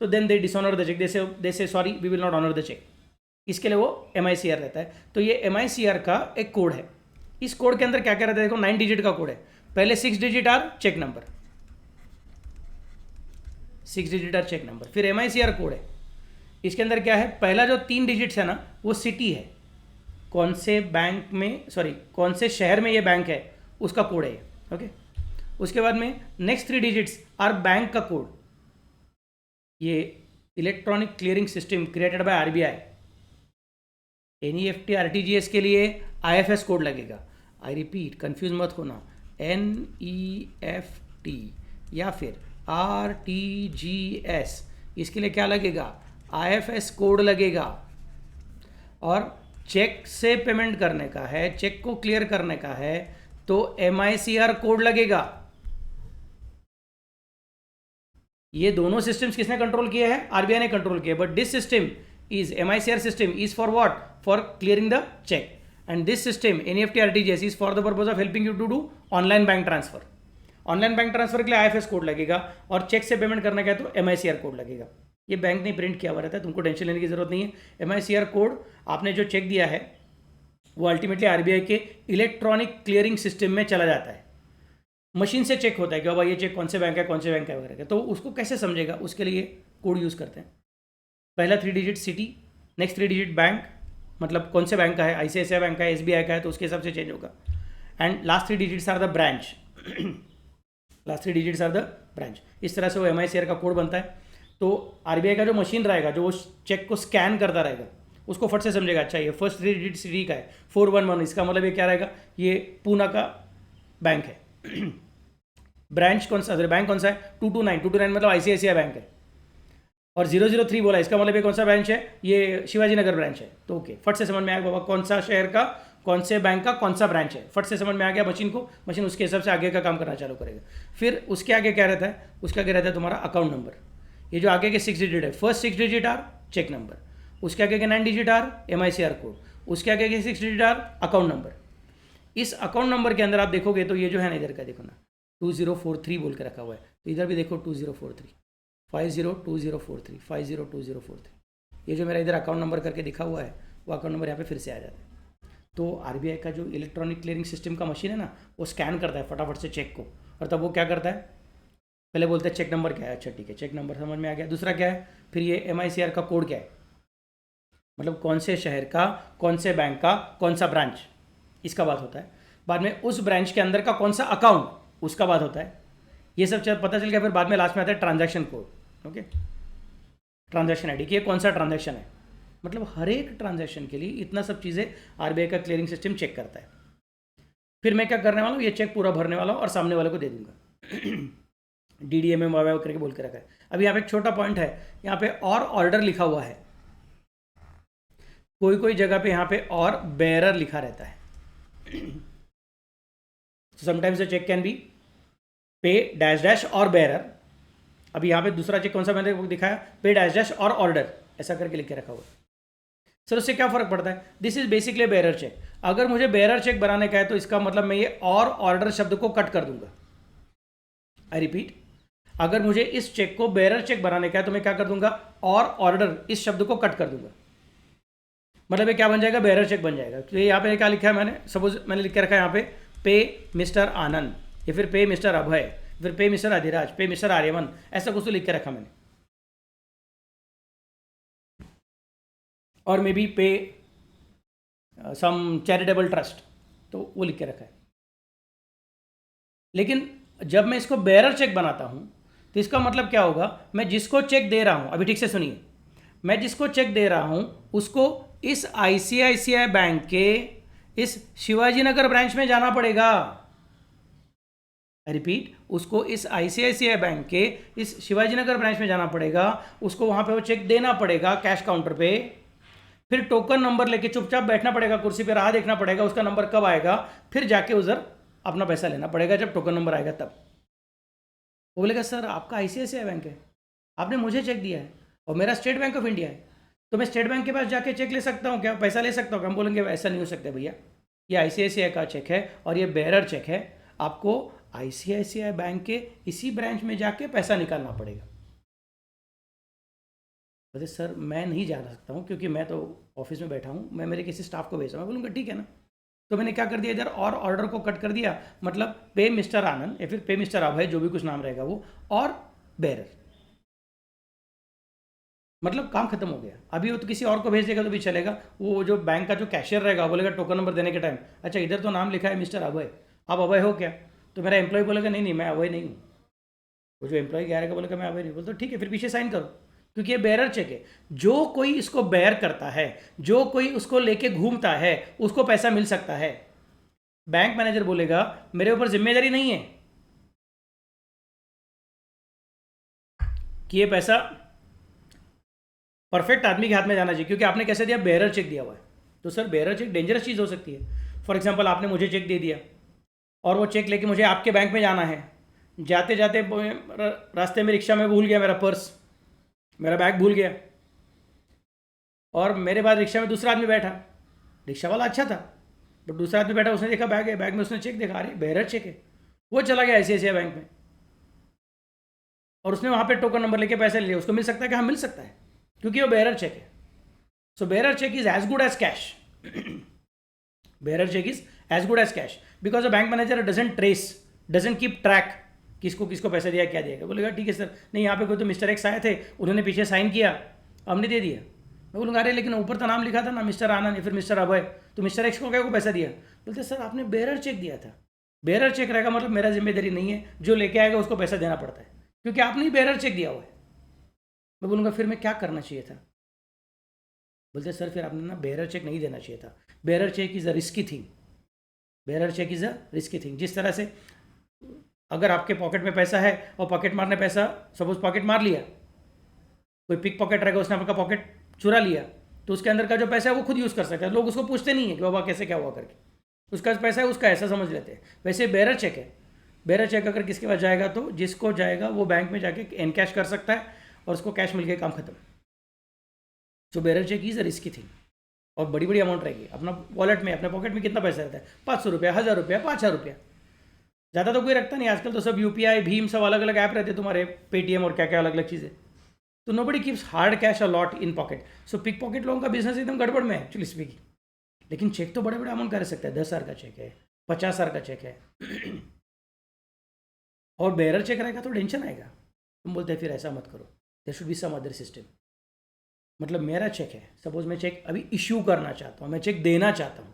तो then they dishonour the cheque, they say sorry we will not honour the cheque. इसके लिए वो MICR रहता है। तो ये MICR का एक कोड है। इस कोड के अंदर क्या क्या रहता है, देखो 9 डिजिट का कोड है, पहले 6 digit are cheque number, 6 digit are cheque number, फिर MICR कोड है। इसके अंदर क्या है, पहला जो 3 डिजिट्स है ना, वो सिटी है, कौन से बैंक में, सॉरी कौन से शहर में ये बैंक है उसका कोड है, ओके। उसके बाद में नेक्स्ट 3 डिजिट्स आर बैंक का कोड, ये electronic clearing system created by RBI, NEFT RTGS के लिए IFS कोड लगेगा, आई रिपीट कंफ्यूज मत होना, NEFT या फिर RTGS, इसके लिए क्या लगेगा, IFS कोड लगेगा। और चेक से पेमेंट करने का है, चेक को क्लियर करने का है, तो MICR कोड लगेगा। ये दोनों सिस्टम्स किसने कंट्रोल किए हैं, RBI ने कंट्रोल किया, but this system is MICR system is for what, for clearing the cheque, and this system NEFT RTGS is for the purpose of helping you to do online bank transfer. Online bank transfer के लिए IFS code लगेगा, और check से payment करने का है तो MICR code लगेगा। ये बैंक ने प्रिंट किया हुआ रहता है, तुमको टेंशन लेने की जरूरत नहीं है। MICR कोड आपने जो चेक दिया है वो अल्टीमेटली RBI के इलेक्ट्रॉनिक क्लियरिंग सिस्टम में चला जाता है, मशीन से चेक होता है कि भाई ये चेक कौन से बैंक है, कौन से बैंक है वगैरह। तो उसको कैसे समझेगा, उसके लिए कोड यूज़ करते हैं। पहला 3 digit city, next 3 digit bank, मतलब कौन से बैंक का है, ICICI बैंक का है, SBI का है, तो उसके हिसाब से चेंज होगा, and last 3 digits are the branch last 3 digits are the branch. इस तरह से वो MICR का कोड बनता है। तो RBI का जो मशीन रहेगा, जो वो चेक को स्कैन करता रहेगा, उसको फट से समझेगा, अच्छा ये फर्स्ट 3 डिजिट सिटी का है 411, इसका मतलब ये क्या रहेगा, ये पूना का बैंक है। ब्रांच कौन सा, बैंक कौन सा है, 229 मतलब ICICI बैंक है, और 003 बोला, इसका मतलब ये कौन सा ब्रांच है, ये शिवाजी नगर ब्रांच है। तो ओके, फट से समझ में आया बाबा कौन सा शहर का, कौन से बैंक का कौन सा ब्रांच है, फट से समझ में आ गया मशीन को, मशीन उसके हिसाब से आगे का काम करना चालू करेगा। फिर उसके आगे क्या रहता है, उसके आगे रहता है तुम्हारा अकाउंट नंबर। ये जो आगे के 6 डिजिट है, first 6 digit are cheque number, उसके आगे के 9 डिजिट आर MICR कोड, उसके आगे के 6 डिजिट आर अकाउंट नंबर। इस अकाउंट नंबर के अंदर आप देखोगे तो ये जो है ना, इधर का देखो ना 2043 बोल के रखा हुआ है, तो इधर भी देखो 2043 502043 502043, ये जो मेरा इधर अकाउंट नंबर करके दिखा हुआ है, वो अकाउंट नंबर यहाँ पे फिर से आ जाता है। तो RBI का जो इलेक्ट्रॉनिक क्लियरिंग सिस्टम का मशीन है ना, वो स्कैन करता है फटाफट से चेक को, और तब वो क्या करता है, पहले बोलते हैं चेक नंबर क्या है, अच्छा ठीक है चेक नंबर समझ में आ गया, दूसरा क्या है, फिर ये MICR का कोड क्या है, मतलब कौन से शहर का, कौन से बैंक का, कौन सा ब्रांच, इसका बात होता है। बाद में उस ब्रांच के अंदर का कौन सा अकाउंट, उसका बात होता है। ये सब पता चल गया, फिर बाद में लास्ट में आता है transaction code, okay, transaction ID कि ये कौन सा ट्रांजैक्शन है, मतलब हर एक ट्रांजैक्शन के लिए इतना सब चीज़ें RBI का क्लियरिंग सिस्टम चेक करता है। फिर मैं क्या करने वाला हूँ, ये चेक पूरा भरने वाला हूँ और सामने वाले को दे दूंगा। DDMM करके बोल के रखा है। अभी यहाँ पे एक छोटा पॉइंट है, यहाँ पे और ऑर्डर लिखा हुआ है, कोई कोई जगह पे यहाँ पे और बेरर लिखा रहता है। Sometimes the cheque can be pay dash dash or bearer. अभी यहाँ पे दूसरा चेक कौन सा मैंने दिखाया, पे डैश डैश और ऑर्डर, ऐसा करके लिख के रखा हुआ है। सर उससे क्या फर्क पड़ता है, this is basically bearer check. अगर मुझे बेरर चेक बनाने का है तो इसका मतलब मैं ये और ऑर्डर शब्द को कट कर दूंगा। आई रिपीट, अगर मुझे इस चेक को बेरर चेक बनाने का है तो मैं क्या कर दूंगा, और ऑर्डर इस शब्द को कट कर दूंगा। मतलब ये क्या बन जाएगा, बेरर चेक बन जाएगा। तो यहाँ पे क्या लिखा है मैंने, सपोज मैंने लिख के रखा है यहाँ पे पे मिस्टर आनंद, या फिर पे मिस्टर अभय, फिर पे मिस्टर अधिराज, पे मिस्टर आर्यमन, ऐसा कुछ तो लिख के रखा मैंने, और मे बी पे सम चैरिटेबल ट्रस्ट, तो वो लिख के रखा है। लेकिन जब मैं इसको बेरर चेक बनाता हूँ तो इसका मतलब क्या होगा, मैं जिसको चेक दे रहा हूँ, अभी ठीक से सुनिए, मैं जिसको चेक दे रहा हूँ उसको इस आईसीआईसीआई बैंक के इस शिवाजी नगर ब्रांच में जाना पड़ेगा। रिपीट, उसको इस आईसीआईसीआई बैंक के इस शिवाजी नगर ब्रांच में जाना पड़ेगा, उसको वहाँ पे वो चेक देना पड़ेगा कैश काउंटर पे, फिर टोकन नंबर लेके चुपचाप बैठना पड़ेगा कुर्सी पे, राह देखना पड़ेगा उसका नंबर कब आएगा, फिर जाके उधर अपना पैसा लेना पड़ेगा जब टोकन नंबर आएगा तब। वो बोलेगा सर आपका आईसीआईसीआई बैंक है, आपने मुझे चेक दिया है और मेरा स्टेट बैंक ऑफ इंडिया है, तो मैं स्टेट बैंक के पास जाके चेक ले सकता हूँ क्या, पैसा ले सकता हूँ क्या? हम बोलेंगे ऐसा नहीं हो सकता भैया, ये आईसीआईसीआई का चेक है और ये बेरर चेक है, आपको आईसीआईसीआई बैंक के इसी ब्रांच में जाके पैसा निकालना पड़ेगा। बोले सर मैं नहीं जा सकता हूँ क्योंकि मैं तो ऑफिस में बैठा हूँ, मैं मेरे किसी स्टाफ को भेजा, मैं बोलूँगा ठीक है ना। तो मैंने क्या कर दिया इधर, और ऑर्डर को कट कर दिया, मतलब पे मिस्टर आनंद या फिर पे मिस्टर अभय, जो भी कुछ नाम रहेगा वो, और बेरर, मतलब काम खत्म हो गया। अभी वो तो किसी और को भेज देगा तो भी चलेगा, वो जो बैंक का जो कैशियर रहेगा बोलेगा टोकन नंबर देने के टाइम, अच्छा इधर तो नाम लिखा है मिस्टर अभय, आप अभय हो क्या? तो मेरा एम्प्लॉय बोलेगा नहीं नहीं मैं अभय नहीं हूँ, वो जो एम्प्लॉय कह रहेगा बोलेगा मैं अभय नहीं, बोल तो ठीक है फिर पीछे साइन करो, क्योंकि ये बेरर चेक है। जो कोई इसको बेयर करता है, जो कोई उसको लेके घूमता है, उसको पैसा मिल सकता है। बैंक मैनेजर बोलेगा मेरे ऊपर जिम्मेदारी नहीं है कि ये पैसा परफेक्ट आदमी के हाथ में जाना चाहिए, क्योंकि आपने कैसे दिया, बेरर चेक दिया हुआ है। तो सर बेरर चेक डेंजरस चीज़ हो सकती है। फॉर एग्जांपल आपने मुझे चेक दे दिया और वो चेक लेके मुझे आपके बैंक में जाना है, जाते जाते रास्ते में रिक्शा में भूल गया मेरा पर्स, मेरा बैग भूल गया, और मेरे बाद रिक्शा में दूसरा आदमी बैठा, रिक्शा वाला अच्छा था बट दूसरा आदमी बैठा, उसने देखा बैग है, बैग में उसने चेक देखा, अरे बेरर चेक है, वो चला गया आईसीआईसीआई बैंक में और उसने वहाँ पे टोकन नंबर लेके पैसे ले लिया, उसको मिल सकता है कि हाँ मिल सकता है, क्योंकि वो बेरर चेक है। So bearer cheque is as good as cash. Bearer cheque is as good as cash because a bank manager doesn't trace, doesn't keep track किसको किसको पैसा दिया क्या दिया। बोलेगा ठीक है सर, नहीं यहाँ पे कोई तो मिस्टर एक्स आए थे, उन्होंने पीछे साइन किया, हमने दे दिया। मैं बोलूँगा अरे लेकिन ऊपर तो नाम लिखा था ना मिस्टर आनंद या फिर मिस्टर अभय, तो मिस्टर एक्स को क्या को पैसा दिया? बोलते सर आपने बेरर चेक दिया था। बेरर चेक रहेगा मतलब मेरा जिम्मेदारी नहीं है, जो लेके आएगा उसको पैसा देना पड़ता है, क्योंकि आपने ही बेरर चेक दिया हुआ है। मैं बोलूँगा फिर मैं क्या करना चाहिए था? बोलते सर फिर आपने ना बेरर चेक नहीं देना चाहिए था, bearer cheque is a risky thing, bearer cheque is a risky thing. जिस तरह से अगर आपके पॉकेट में पैसा है और पॉकेट मारने पैसा, सपोज पॉकेट मार लिया, कोई पिक पॉकेट रहेगा उसने आपका पॉकेट चुरा लिया, तो उसके अंदर का जो पैसा है वो खुद यूज़ कर सकता है, लोग उसको पूछते नहीं है कि बाबा कैसे क्या हुआ करके, उसका पैसा है उसका ऐसा समझ लेते हैं। वैसे बेरर चेक है, बेरर चेक अगर किसके पास जाएगा तो जिसको जाएगा वो बैंक में जाके एनकैश कर सकता है और उसको कैश मिल गया, काम खत्म। So bearer cheque is a risky thing, और बड़ी बड़ी अमाउंट रहेगी। अपना वॉलेट में, अपने पॉकेट में कितना पैसा रहता है? 500 रुपया, 1000 रुपया, 5000 रुपया, ज़्यादा तो कोई रखता नहीं। आजकल तो सब यूपीआई, भीम, सब अलग अलग ऐप रहते हैं तुम्हारे, पेटीएम और क्या क्या अलग अलग चीज़ें। तो nobody keeps hard cash a lot in pocket. So pick pocket लोगों का बिजनेस एकदम गड़बड़ में है एक्चुअली स्पीकिंग। लेकिन चेक तो बड़े बड़े अमाउंट कर सकता है, 10,000 का चेक है, 50,000 का चेक है, और बेरर चेक रहेगा तो टेंशन आएगा। तुम बोलते हैं फिर ऐसा मत करो, there should be some other system. मतलब मेरा चेक है, सपोज मैं चेक अभी इश्यू करना चाहता हूँ, मैं चेक देना चाहता हूँ,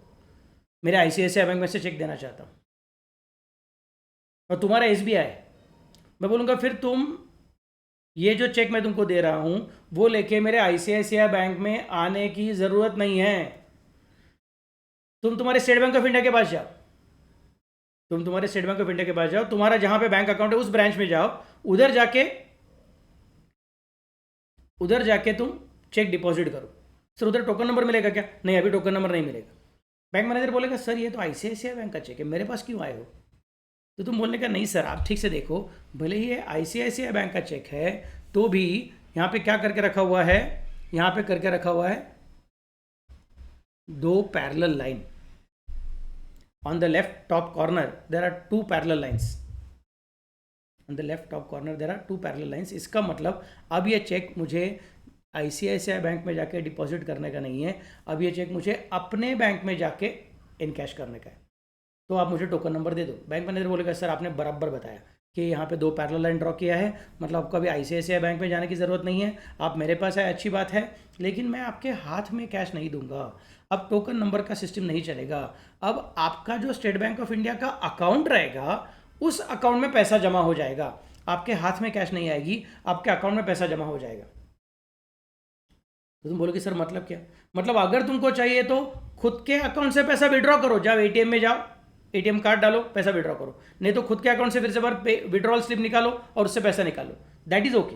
मेरे आईसीआईसीआई बैंक में से चेक देना चाहता हूँ, और तुम्हारा एसबीआई, मैं बोलूँगा फिर तुम ये जो चेक मैं तुमको दे रहा हूँ वो लेके मेरे आईसीआईसीआई बैंक में आने की ज़रूरत नहीं है। तुम तुम्हारे स्टेट बैंक ऑफ इंडिया के पास जाओ, तुम तुम्हारे स्टेट बैंक ऑफ इंडिया के पास जाओ, तुम्हारा जहाँ पे बैंक अकाउंट है उस ब्रांच में जाओ, उधर जाके तुम चेक डिपॉजिट करो। सर उधर टोकन नंबर मिलेगा क्या? नहीं, अभी टोकन नंबर नहीं मिलेगा। बैंक मैनेजर बोलेगा सर ये तो आईसीआईसीआई बैंक का चेक है, मेरे पास क्यों आए हो? तो तुम बोलने का नहीं सर आप ठीक से देखो, भले ही ये आईसीआईसीआई बैंक का चेक है तो भी यहाँ पे क्या करके रखा हुआ है, यहाँ पे करके रखा हुआ है 2 parallel line. On the left top corner there are 2 parallel lines, on the left top corner there are 2 parallel lines. इसका मतलब अब ये चेक मुझे ICICI बैंक में जाके डिपॉजिट करने का नहीं है, अब ये चेक मुझे अपने बैंक में जाके इनकैश करने का है। तो आप मुझे टोकन नंबर दे दो। बैंक मैनेजर बोलेगा सर आपने बराबर बताया कि यहाँ पे 2 पैरेलल लाइन ड्रॉ किया है, मतलब आपको अभी ICICI बैंक में जाने की ज़रूरत नहीं है, आप मेरे पास है, अच्छी बात है, लेकिन मैं आपके हाथ में कैश नहीं दूंगा। अब टोकन नंबर का सिस्टम नहीं चलेगा। अब आपका जो स्टेट बैंक ऑफ इंडिया का अकाउंट रहेगा, उस अकाउंट में पैसा जमा हो जाएगा, आपके हाथ में कैश नहीं आएगी, आपके अकाउंट में पैसा जमा हो जाएगा। तो तुम बोलोगे सर मतलब क्या? मतलब अगर तुमको चाहिए तो खुद के अकाउंट से पैसा विड्रॉ करो, जाओ ATM में जाओ, ATM कार्ड डालो, पैसा विड्रॉ करो, नहीं तो खुद के अकाउंट से फिर से बार विड्रॉल स्लिप निकालो और उससे पैसा निकालो, दैट इज ओके।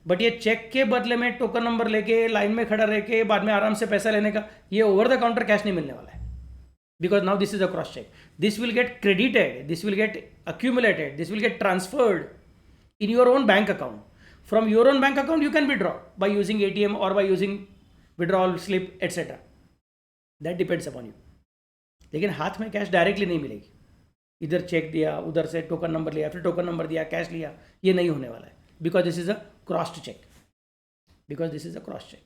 बट ये चेक के बदले में टोकन नंबर लेके लाइन में खड़ा रह के बाद में आराम से पैसा लेने का, ये ओवर द काउंटर कैश नहीं मिलने वाला है। Because now this is a cross cheque, this will get credited, this will get accumulated, this will get transferred in your own bank account. From your own bank account you can withdraw by using ATM or by using withdrawal slip etc. That depends upon you. लेकिन हाथ में cash directly नहीं मिलेगी, इधर check दिया, उधर से token number लिया, फिर टोकन नंबर दिया, कैश लिया, ये नहीं होने वाला है। Because this is a crossed cheque, because this is a cross cheque.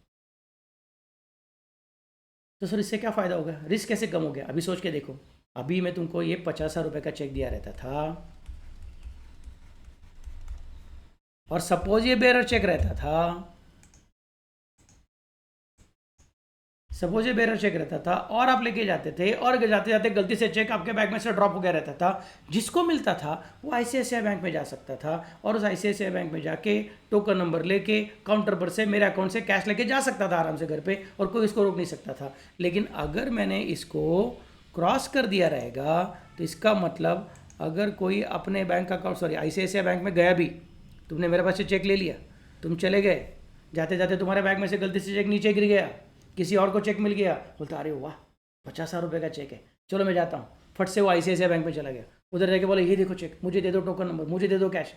तो सर इससे क्या फ़ायदा होगा, रिस्क कैसे कम हो गया? अभी सोच के देखो, अभी मैं तुमको ये 50,000 रुपये का चेक दिया रहता था, और सपोज ये बेरर चेक रहता था, सपोज ये बेरर चेक रहता था और आप लेके जाते थे, और जाते जाते गलती से चेक आपके बैंक में से ड्रॉप हो गया रहता था, जिसको मिलता था वो ICICI बैंक में जा सकता था, और उस ICICI बैंक में जाके टोकन नंबर लेके काउंटर पर से मेरे अकाउंट से कैश लेके जा सकता था आराम से घर पे, और कोई इसको रोक नहीं सकता था। लेकिन अगर मैंने इसको क्रॉस कर दिया रहेगा, तो इसका मतलब अगर कोई अपने बैंक अकाउंट ICICI बैंक में गया भी, तुमने मेरे पास से चेक ले लिया, तुम चले गए, जाते जाते तुम्हारे बैंक में से गलती से चेक नीचे गिर गया, किसी और को चेक मिल गया, बोलता अरे वाह 50,000 रुपये का चेक है, चलो मैं जाता हूँ, फट से वो ICICI बैंक में चला गया, उधर जाके बोले ये देखो चेक, मुझे दे दो टोकन नंबर, मुझे दे दो कैश।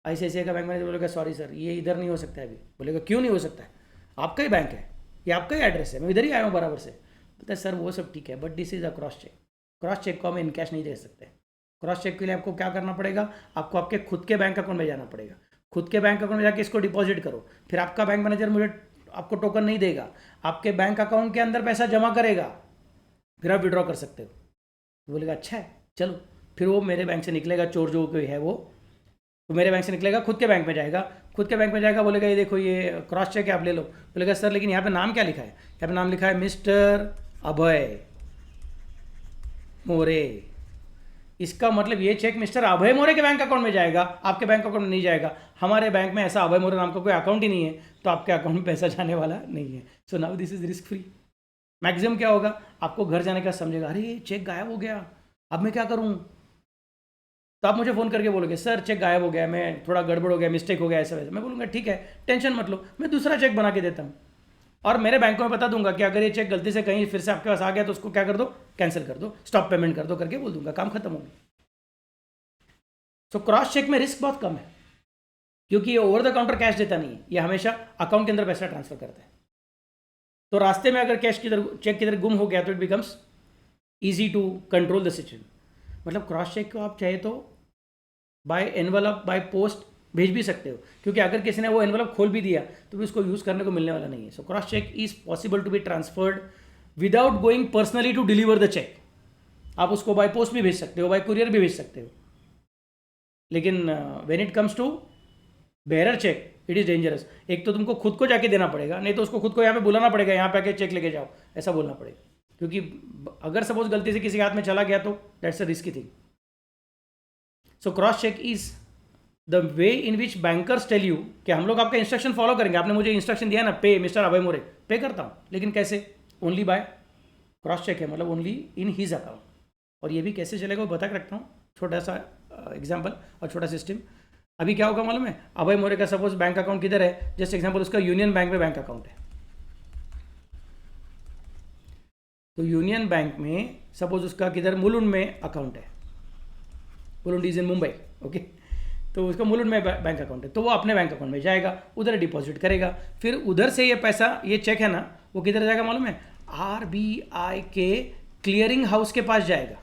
ICICI का बैंक मैनेजर बोलेगा सॉरी सर ये इधर नहीं हो सकता है। अभी बोलेगा क्यों नहीं हो सकता है, आपका ही बैंक है, ये आपका ही एड्रेस है, मैं इधर ही आया हूँ बराबर से। बोलता है सर वो सब ठीक है, but this is a cross cheque, cross cheque को हम इन कैश नहीं दे सकते। क्रॉस चेक के लिए आपको क्या करना पड़ेगा, आपको आपके खुद के बैंक अकाउंट में जाना पड़ेगा, खुद के बैंक अकाउंट में जाके इसको डिपॉजिट करो, फिर आपका बैंक मैनेजर मुझे आपको टोकन नहीं देगा, आपके बैंक अकाउंट के अंदर पैसा जमा करेगा, फिर आप विड्रॉ कर सकते हो। तो बोलेगा अच्छा है चलो, फिर वो मेरे बैंक से निकलेगा, चोर जो कोई है वो, तो मेरे बैंक से निकलेगा, खुद के बैंक में जाएगा, खुद के बैंक में जाएगा, बोलेगा ये देखो ये क्रॉस चेक है आप ले लो। बोलेगा सर लेकिन यहाँ पे नाम क्या लिखा है, यहाँ पे नाम लिखा है मिस्टर अभय मोरे, इसका मतलब ये चेक मिस्टर अभय मोरे के बैंक अकाउंट में जाएगा, आपके बैंक अकाउंट में नहीं जाएगा। हमारे बैंक में ऐसा अभय मोरे नाम का कोई अकाउंट ही नहीं है, तो आपके अकाउंट में पैसा जाने वाला नहीं है। So now this is risk free. Maximum क्या होगा, आपको घर जाने का समझेगा, अरे चेक गायब हो गया, अब मैं क्या करूँ, तो आप मुझे फ़ोन करके बोलोगे सर चेक गायब हो गया, मैं थोड़ा गड़बड़ हो गया, मिस्टेक हो गया, ऐसा वैसा। मैं बोलूँगा ठीक है टेंशन मत लो, मैं दूसरा चेक बना के देता हूँ, और मेरे बैंक में बता दूंगा कि अगर ये चेक गलती से कहीं फिर से आपके पास आ गया तो उसको क्या कर दो, कैंसिल कर दो, स्टॉप पेमेंट कर दो करके बोल दूंगा, काम खत्म हो गया। सो क्रॉस चेक में रिस्क बहुत कम है, क्योंकि ये ओवर द काउंटर कैश देता नहीं है, ये हमेशा अकाउंट के अंदर पैसा ट्रांसफर करता है। तो रास्ते में अगर कैश किधर चेक किधर गुम हो गया तो it becomes easy to control the situation. मतलब क्रॉस चेक को आप चाहे तो बाय एनवलप बाय पोस्ट भेज भी सकते हो, क्योंकि अगर किसी ने वो एनवलप खोल भी दिया तो भी उसको यूज़ करने को मिलने वाला नहीं है। So cross cheque is possible to be transferred without going personally to deliver the cheque. आप उसको बाय पोस्ट भी भेज सकते हो, बाय कुरियर भी भेज सकते हो, लेकिन when it comes to bearer cheque it is dangerous. एक तो तुमको खुद को जाके देना पड़ेगा, नहीं तो उसको खुद को यहाँ पे बुलाना पड़ेगा, यहाँ पे आके चेक लेके जाओ, ऐसा बोलना पड़ेगा, क्योंकि अगर सपोज गलती से किसी के हाथ में चला गया तो that's a risky thing. So cross cheque is the way in which bankers tell you कि हम लोग आपका इंस्ट्रक्शन फॉलो करेंगे, आपने मुझे इंस्ट्रक्शन दिया ना पे मिस्टर अभय मोरे, पे करता हूँ, लेकिन कैसे, ओनली बाय क्रॉस चेक है, मतलब ओनली इन हीज अकाउंट। और ये भी कैसे चलेगा वो बता के रखता हूँ, छोटा सा एग्जाम्पल और छोटा सिस्टम। अभी क्या होगा मालूम है, अभय मोरे का सपोज बैंक अकाउंट किधर है, जस्ट एग्जाम्पल उसका यूनियन बैंक में बैंक अकाउंट है, तो यूनियन बैंक में सपोज उसका किधर मुलुंड में अकाउंट है, Mulund is in Mumbai, okay, तो उसका मुलुंड में बैंक अकाउंट है, तो वो अपने बैंक अकाउंट में जाएगा, उधर डिपॉजिट करेगा, फिर उधर से ये पैसा, ये चेक है ना, वो किधर जाएगा मालूम है, RBI के क्लियरिंग हाउस के पास जाएगा,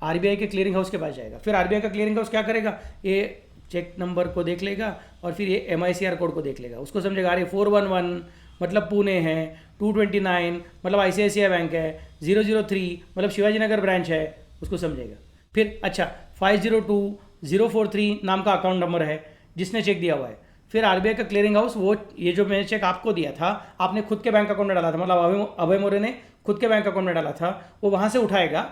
RBI के क्लियरिंग हाउस के पास जाएगा। फिर RBI का क्लियरिंग हाउस क्या करेगा, ये चेक नंबर को देख लेगा और फिर ये MICR कोड को देख लेगा, उसको समझेगा अरे 411 मतलब पुणे है, 229 मतलब ICICI बैंक है, 003 मतलब शिवाजी नगर ब्रांच है, उसको समझेगा। फिर अच्छा 502043 नाम का अकाउंट नंबर है जिसने चेक दिया हुआ है। फिर RBI का क्लियरिंग हाउस, वो ये जो मैंने चेक आपको दिया था आपने खुद के बैंक अकाउंट में डाला था, मतलब अभय मोरे ने खुद के बैंक अकाउंट में डाला था, वो वहाँ से उठाएगा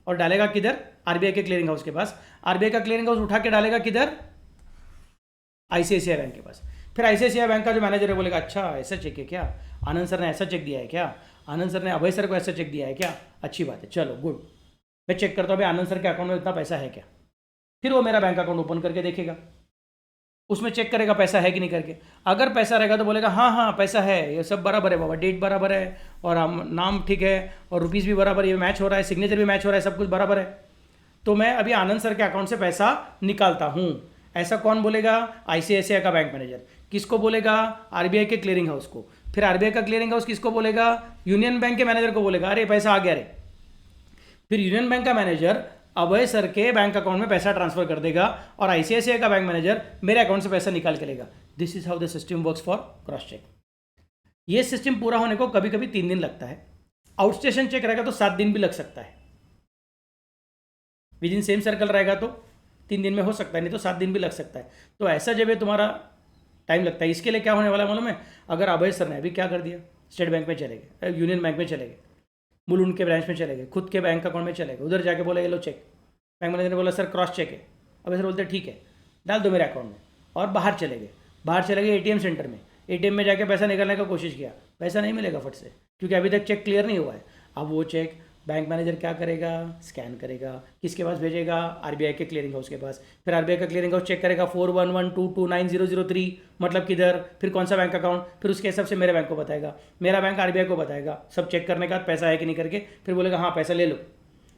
और डालेगा किधर, RBI के क्लियरिंग हाउस के पास। RBI का क्लियरिंग हाउस उठा के डालेगा किधर, ICICI बैंक के पास। फिर ICICI बैंक का जो मैनेजर है बोलेगा अच्छा ऐसा चेक है क्या, आनंद सर ने ऐसा चेक दिया है क्या, आनंद सर ने अभय सर को ऐसा चेक दिया है क्या, अच्छी बात है, चलो गुड, मैं चेक करता हूँ अभी आनंद सर के अकाउंट में इतना पैसा है क्या। फिर वो मेरा बैंक अकाउंट ओपन करके देखेगा, उसमें चेक करेगा पैसा है कि नहीं करके। अगर पैसा रहेगा तो बोलेगा हाँ हाँ पैसा है, ये सब बराबर है बाबा, डेट बराबर है और नाम ठीक है और रुपीज़ भी बराबर, ये मैच हो रहा है, सिग्नेचर भी मैच हो रहा है, सब कुछ बराबर है, तो मैं अभी आनंद सर के अकाउंट से पैसा निकालता हूँ। ऐसा कौन बोलेगा, ICICI का बैंक मैनेजर। किसको बोलेगा, RBI के क्लियरिंग हाउस को। फिर RBI का क्लियरिंग हाउस किसको बोलेगा, यूनियन बैंक के मैनेजर को बोलेगा अरे पैसा आ गया रे। फिर यूनियन बैंक का मैनेजर अभय सर के बैंक अकाउंट में पैसा ट्रांसफर कर देगा और ICICI का बैंक मैनेजर मेरे अकाउंट से पैसा निकाल के लेगा। This is how the system works for cross cheque. ये सिस्टम पूरा होने को कभी कभी 3 दिन लगता है, आउटस्टेशन चेक रहेगा तो 7 दिन भी लग सकता है, विद इन सेम सर्कल रहेगा तो 3 दिन में हो सकता है, नहीं तो 7 दिन भी लग सकता है। तो ऐसा जब तुम्हारा टाइम लगता है, इसके लिए क्या होने वाला है मालूम है, अगर अभय सर ने अभी क्या कर दिया, स्टेट बैंक में चले गए, यूनियन बैंक में चले गए, मुलुंड के ब्रांच में चले गए, खुद के बैंक अकाउंट में चले गए, उधर जाके बोले ये लो चेक, बैंक मैनेजर ने बोला सर क्रॉस चेक है, अभय सर बोलते ठीक है डाल दो मेरे अकाउंट में, और बाहर चले गए ATM सेंटर में, ATM में जाके पैसा निकालने का कोशिश किया, पैसा नहीं मिलेगा फट से, क्योंकि अभी तक चेक क्लियर नहीं हुआ है। अब वो चेक बैंक मैनेजर क्या करेगा, स्कैन करेगा, किसके पास भेजेगा, RBI के क्लियरिंग हाउस के पास। फिर RBI का क्लियरिंग हाउस चेक करेगा 4112290003 मतलब किधर, फिर कौन सा बैंक अकाउंट, फिर उसके हिसाब से मेरे बैंक को बताएगा, मेरा बैंक RBI को बताएगा, सब चेक करने के बाद पैसा है कि नहीं करके फिर बोलेगा हाँ पैसा ले लो।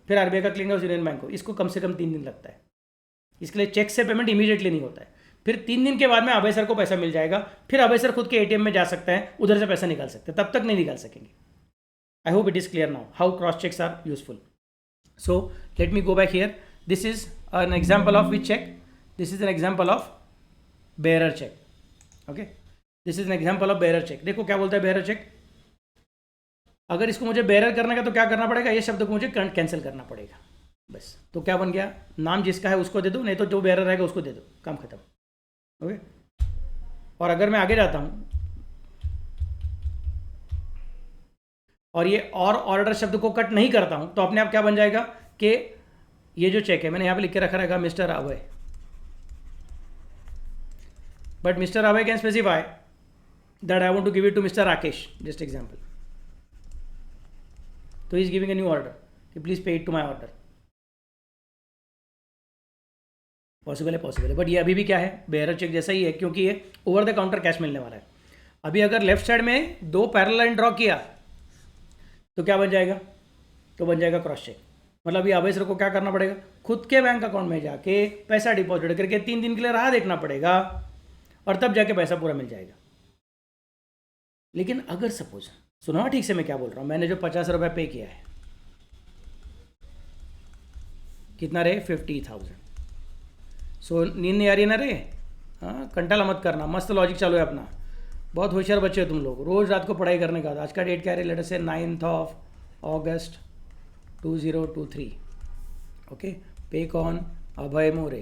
फिर RBI का क्लियरिंग हाउस यूनियन बैंक को, इसको कम से कम 3 दिन लगता है, इसके लिए चेक से पेमेंट इमीडिएटली नहीं होता है। फिर 3 दिन के बाद में अभय सर को पैसा मिल जाएगा, फिर अभय सर खुद के ATM में जा सकते हैं, उधर से पैसा निकाल सकते हैं, तब तक नहीं निकाल सकेंगे। I hope it is clear now how cross checks are useful. So let me go back here. This is an example of which check? This is an example of bearer check. Okay, this is an example of bearer check. देखो क्या बोलता है bearer check। अगर इसको मुझे bearer करने का तो क्या करना पड़ेगा, ये शब्द को मुझे कैंसिल करना पड़ेगा बस। तो क्या बन गया, नाम जिसका है उसको दे दो, नहीं तो जो bearer रहेगा उसको दे दो, काम खत्म। ओके, और अगर मैं आगे जाता हूँ और ये और ऑर्डर शब्द को कट नहीं करता हूं तो अपने आप क्या बन जाएगा कि ये जो चेक है मैंने यहां पे लिख के रखा रहेगा mister Abhay, but mister Abhay can specify that I want to give it to mister Rakesh, just example. तो he is giving a new order कि please pay it to my order. Possible है, बट ये अभी भी क्या है, बेयरर चेक जैसा ही है, क्योंकि ये ओवर द काउंटर कैश मिलने वाला है। अभी अगर लेफ्ट साइड में 2 पैरेलल लाइन ड्रॉ किया तो क्या बन जाएगा, तो बन जाएगा क्रॉस चेक। मतलब ये अभय सर को क्या करना पड़ेगा, खुद के बैंक अकाउंट में जाके पैसा डिपॉजिट करके 3 दिन के लिए राह देखना पड़ेगा और तब जाके पैसा पूरा मिल जाएगा। लेकिन अगर सपोज, सुनो ठीक से मैं क्या बोल रहा हूँ, मैंने जो 50 रुपये पे किया है, कितना रे, 50,000। सो नींद नहीं आ रही ना रे, हाँ कंटाला मत करना, मस्त लॉजिक चालू है अपना, बहुत होशियार बच्चे हो तुम लोग, रोज़ रात को पढ़ाई करने का। आज का डेट क्या है, लेटर से 9th of August 2023। ओके, पे कौन, अभय मोरे।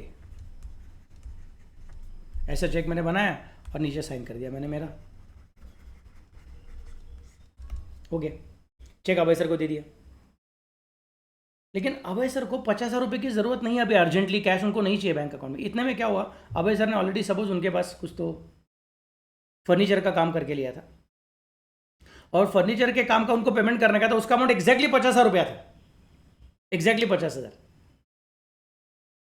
ऐसा चेक मैंने बनाया और नीचे साइन कर दिया मैंने मेरा, हो गया, चेक अभय सर को दे दिया। लेकिन अभय सर को 50,000 रुपये की ज़रूरत नहीं है अभी, अर्जेंटली कैश उनको नहीं चाहिए बैंक अकाउंट में। इतने में क्या हुआ, अभय सर ने ऑलरेडी सपोज उनके पास कुछ तो फर्नीचर का काम करके लिया था और फर्नीचर के काम का उनको पेमेंट करने का था, उसका अमाउंट एग्जैक्टली 50,000 रुपया था, एग्जैक्टली 50,000।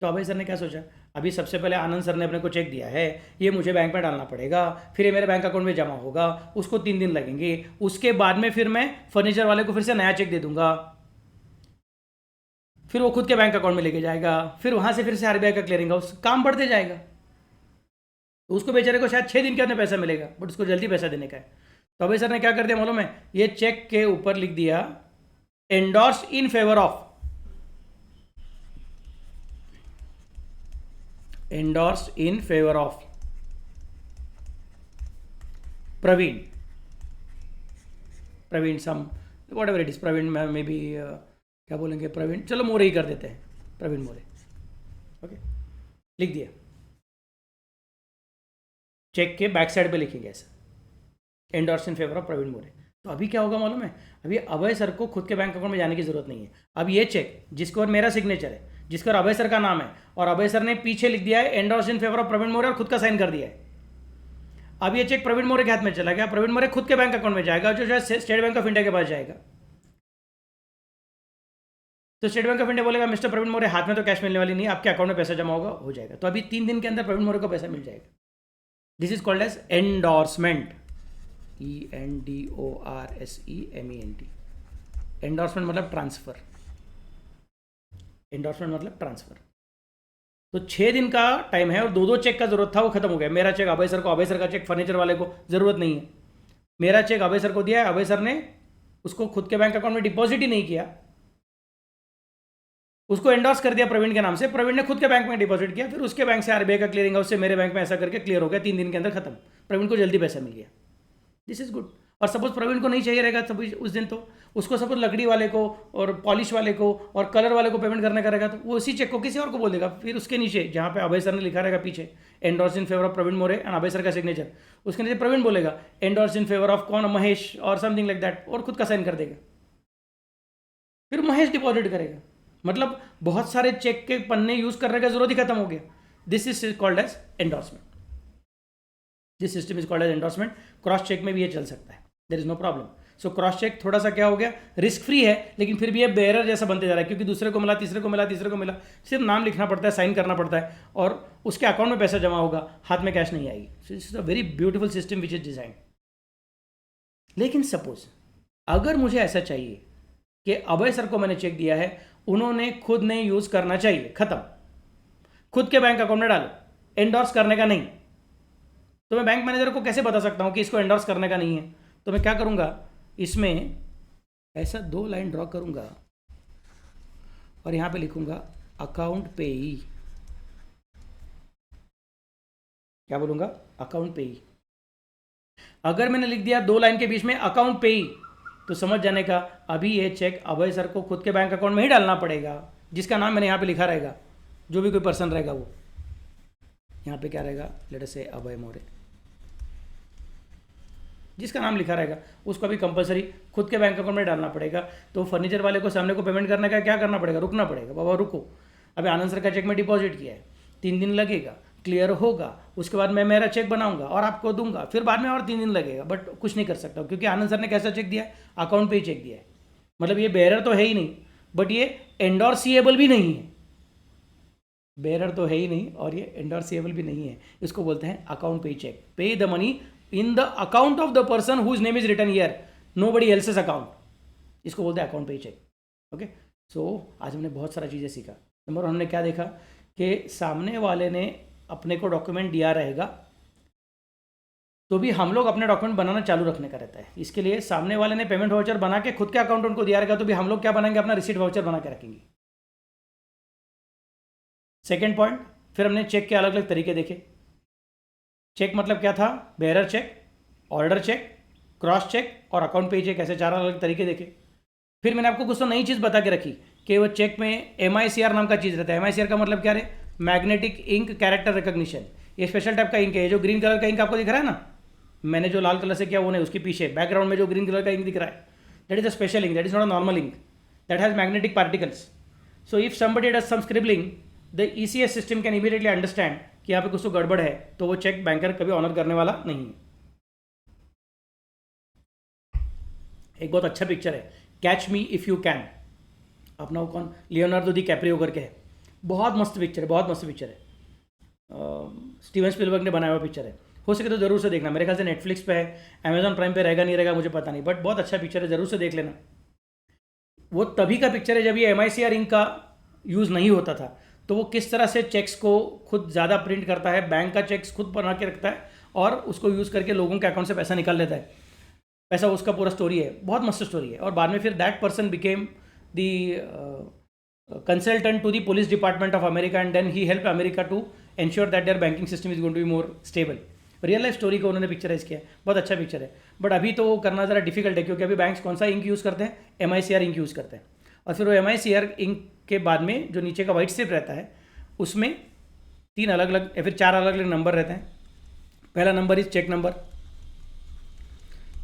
तो अभय सर ने क्या सोचा, अभी सबसे पहले आनंद सर ने अपने को चेक दिया है, ये मुझे बैंक में डालना पड़ेगा, फिर ये मेरे बैंक अकाउंट में जमा होगा, उसको 3 दिन लगेंगे, उसके बाद में फिर मैं फर्नीचर वाले को फिर से नया चेक दे दूंगा, फिर वो खुद के बैंक अकाउंट में लेके जाएगा, फिर वहां से फिर से RBI का क्लियरिंग हाउस, काम बढ़ते जाएगा। तो उसको बेचारे को शायद 6 दिन के अंदर पैसा मिलेगा, बट उसको जल्दी पैसा देने का है। तो अभय सर ने क्या कर दिया मालूम है, ये चेक के ऊपर लिख दिया endorsed in favour of endorsed in favor of Praveen some whatever it is, Praveen may be क्या बोलेंगे, प्रवीण, चलो मोरे ही कर देते हैं, प्रवीण मोरे, ओके, लिख दिया। चेक के बैक साइड पे लिखेंगे ऐसा, endorse in favour of Praveen More. तो अभी क्या होगा मालूम है, अभी अभय सर को खुद के बैंक अकाउंट में जाने की जरूरत नहीं है। अब ये चेक जिसके और मेरा सिग्नेचर है, जिसके और अभय सर का नाम है, और अभय सर ने पीछे लिख दिया है endorse in favour of Praveen More और खुद का साइन कर दिया है। अब ये चेक प्रवीण मोरे के हाथ में चला गया, प्रवीण मोरे खुद के बैंक अकाउंट में जाएगा, जो शायद स्टेट बैंक ऑफ इंडिया के पास जाएगा। तो स्टेट बैंक ऑफ इंडिया बोलेगा मिस्टर प्रवीण मोरे, हाथ में तो कैश मिलने वाली नहीं, आपके अकाउंट में पैसा जमा होगा, हो जाएगा। तो अभी 3 दिन के अंदर प्रवीण मोरे को पैसा मिल जाएगा। This is called as endorsement, ENDORSEMENT। Endorsement मतलब ट्रांसफर, एंडोर्समेंट मतलब ट्रांसफर। तो 6 दिन का टाइम है और 2 चेक का जरूरत था, वो खत्म हो गया। मेरा चेक अभय सर को, अभय सर का चेक फर्नीचर वाले को जरूरत नहीं है। मेरा चेक अभय सर को दिया है, अभय सर ने उसको खुद के बैंक अकाउंट में डिपॉजिट ही नहीं किया, उसको एंडोर्स कर दिया प्रवीण के नाम से, प्रवीण ने खुद के बैंक में डिपॉजिट किया, फिर उसके बैंक से आरबीआई का क्लियरिंग हाउस से मेरे बैंक में ऐसा करके क्लियर हो गया, 3 दिन के अंदर खत्म, प्रवीण को जल्दी पैसा मिल गया। This is good. और सपोज प्रवीण को नहीं चाहिए रहेगा सपोज उस दिन, तो उसको सपोज लकड़ी वाले को और पॉलिश वाले को और कलर वाले को पेमेंट करने का रहेगा, तो वो उसी चेक को किसी और को बोल देगा। फिर उसके नीचे जहाँ पे अभय सर ने लिखा रहेगा पीछे endorse in favour of Praveen More and Abhay sir का सिग्नेचर, उसके नीचे प्रवीण बोलेगा एंडोर्स इन फेवर ऑफ कौन, महेश और समथिंग लाइक दैट, और खुद का साइन कर देगा। फिर महेश डिपॉजिट करेगा। मतलब बहुत सारे चेक के पन्ने यूज करने का जरूरत ही खत्म हो गया। This is called as endorsement, this system is called as endorsement. Cross cheque में भी ये चल सकता है, there is no problem. So cross cheque थोड़ा सा क्या हो गया, रिस्क फ्री है, लेकिन फिर भी ये बेरर जैसा बनते जा रहा है, क्योंकि दूसरे को मिला, तीसरे को मिला, तीसरे को मिला, सिर्फ नाम लिखना पड़ता है, साइन करना पड़ता है, और उसके अकाउंट में पैसा जमा होगा, हाथ में कैश नहीं आएगी। सो this is a very beautiful system which is design. लेकिन सपोज अगर मुझे ऐसा चाहिए कि अभय सर को मैंने चेक दिया है, उन्होंने खुद नहीं यूज करना चाहिए, खत्म, खुद के बैंक अकाउंट में डालो, एंडोर्स करने का नहीं, तो मैं बैंक मैनेजर को कैसे बता सकता हूं कि इसको एंडोर्स करने का नहीं है? तो मैं क्या करूंगा, इसमें ऐसा 2 लाइन ड्रॉ करूंगा और यहां पे लिखूंगा अकाउंट पेई। क्या बोलूंगा, अकाउंट पेई। अगर मैंने लिख दिया 2 लाइन के बीच में अकाउंट पेई, तो समझ जाने का अभी ये चेक अभय सर को खुद के बैंक अकाउंट में ही डालना पड़ेगा, जिसका नाम मैंने यहाँ पे लिखा रहेगा, जो भी कोई पर्सन रहेगा वो यहाँ पे क्या रहेगा, लेट अस से अभय मोरे, जिसका नाम लिखा रहेगा उसको अभी कंपलसरी खुद के बैंक अकाउंट में डालना पड़ेगा। तो फर्नीचर वाले को सामने को पेमेंट करने का क्या करना पड़ेगा, रुकना पड़ेगा, बाबा रुको, अभी आनंद सर का चेक में डिपॉजिट किया है, 3 दिन लगेगा, क्लियर होगा, उसके बाद मैं मेरा चेक बनाऊंगा और आपको दूंगा, फिर बाद में और 3 दिन लगेगा, बट कुछ नहीं कर सकता क्योंकि आनंद सर ने कैसा चेक दिया है, अकाउंट पे ही चेक दिया है। मतलब ये बेरर तो है ही नहीं, बट ये एंडोर्सिएबल भी नहीं है, बेरर तो है ही नहीं और ये एंडोर्सिएबल भी नहीं है। इसको बोलते हैं account payee cheque, pay the money in the account of the person whose name is written here, nobody else's account, इसको बोलते हैं अकाउंट पे चेक। ओके, सो आज हमने बहुत सारा चीज़ें सीखा। नंबर 1 हमने क्या देखा कि सामने वाले ने अपने को डॉक्यूमेंट दिया रहेगा, तो भी हम लोग अपने डॉक्यूमेंट बनाना चालू रखने का रहता है। इसके लिए सामने वाले ने पेमेंट वाउचर बना के खुद के अकाउंटेंट को दिया रहेगा, तो भी हम लोग क्या बनाएंगे, अपना रिसीट वाउचर बना के रखेंगे। सेकेंड पॉइंट, फिर हमने चेक के अलग अलग तरीके देखे। चेक मतलब क्या था, bearer cheque, order cheque, cross cheque और अकाउंट पे चेक, ऐसे 4 अलग तरीके देखे। फिर मैंने आपको कुछ तो नई चीज़ बता के रखी कि वो चेक में MICR नाम का चीज़ रहता है। MICR का मतलब क्या है, मैग्नेटिक इंक कैरेक्टर रिकॉग्निशन। ये स्पेशल टाइप का इंक है, जो ग्रीन कलर का इंक आपको दिख रहा है ना, मैंने जो लाल कलर से किया वो नहीं, उसके पीछे बैकग्राउंड में जो ग्रीन कलर का इंक दिख रहा है, that is a special ink, that is not a normal ink, that has magnetic particles. So if somebody does some scribbling, the ECS system can immediately understand कि यहाँ पे कुछ तो गड़बड़ है, तो वो चेक बैंकर कभी ऑनर करने वाला नहीं है। एक बहुत अच्छा पिक्चर है, catch me if you can, अपना वो कौन, लियोनार्डो दी कैप्रियो करके है, बहुत मस्त पिक्चर है, बहुत मस्त पिक्चर है, स्टीवन स्पीलबर्ग ने बनाया हुआ पिक्चर है। हो सके तो जरूर से देखना, मेरे ख्याल से नेटफ्लिक्स पे है, अमेजॉन प्राइम पे रहेगा नहीं रहेगा मुझे पता नहीं, बट बहुत अच्छा पिक्चर है, जरूर से देख लेना। वो तभी का पिक्चर है जब ये MICR इंक का यूज़ नहीं होता था, तो वो किस तरह से चेक्स को खुद ज़्यादा प्रिंट करता है, बैंक का चेक्स खुद बना के रखता है और उसको यूज़ करके लोगों के अकाउंट से पैसा निकाल लेता है। ऐसा उसका पूरा स्टोरी है, बहुत मस्त स्टोरी है। और बाद में फिर that person became the consultant to the police department of America and then he help America to ensure that their banking system is going to be more stable. Real life story को उन्होंने picturise किया है, बहुत अच्छा picture है। But अभी तो वो करना ज़रा डिफिकल्ट है, क्योंकि अभी बैंक्स कौन सा इंक यूज़ करते हैं, MICR इंक यूज़ करते हैं। और फिर वो MICR इंक के बाद में जो नीचे का वाइट स्ट्रिप रहता है उसमें 3 अलग अलग या फिर 4 अलग अलग नंबर रहते हैं। पहला नंबर इज चेक नंबर,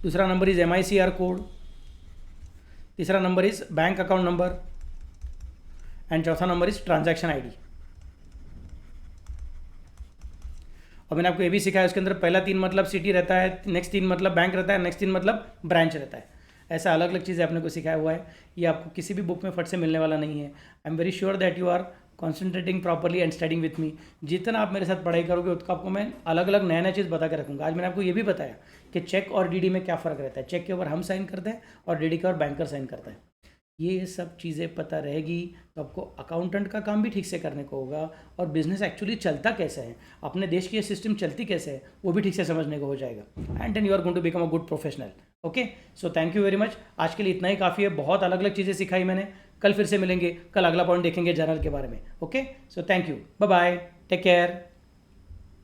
दूसरा नंबर इज MICR कोड, तीसरा number is bank account number and चौथा नंबर इज ट्रांजैक्शन ID। और मैंने आपको ये भी सिखाया, उसके अंदर पहला 3 मतलब सिटी रहता है, नेक्स्ट 3 मतलब बैंक रहता है, नेक्स्ट 3 मतलब ब्रांच रहता है। ऐसा अलग अलग चीज़ें आपने को सिखाया हुआ है, ये आपको किसी भी बुक में फट से मिलने वाला नहीं है। I am very sure that you are concentrating properly and studying with me. जितना आप मेरे साथ पढ़ाई करोगे उतना आपको मैं अलग अलग नया नया चीज़ बता के रखूँगा। आज मैंने आपको ये भी बताया कि चेक और DD में क्या फ़र्क रहता है। चेक के ऊपर हम साइन करते हैं और DD के ऊपर बैंकर साइन करता है। ये सब चीज़ें पता रहेगी तो आपको अकाउंटेंट का काम भी ठीक से करने को होगा, और बिजनेस एक्चुअली चलता कैसे है, अपने देश की ये सिस्टम चलती कैसे है, वो भी ठीक से समझने को हो जाएगा। And then you are going to become a good professional. Okay, so thank you very much. आज के लिए इतना ही काफ़ी है, बहुत अलग अलग चीज़ें सिखाई मैंने। कल फिर से मिलेंगे, कल अगला पॉइंट देखेंगे जर्नल के बारे में। Okay, so thank you, bye bye, take care.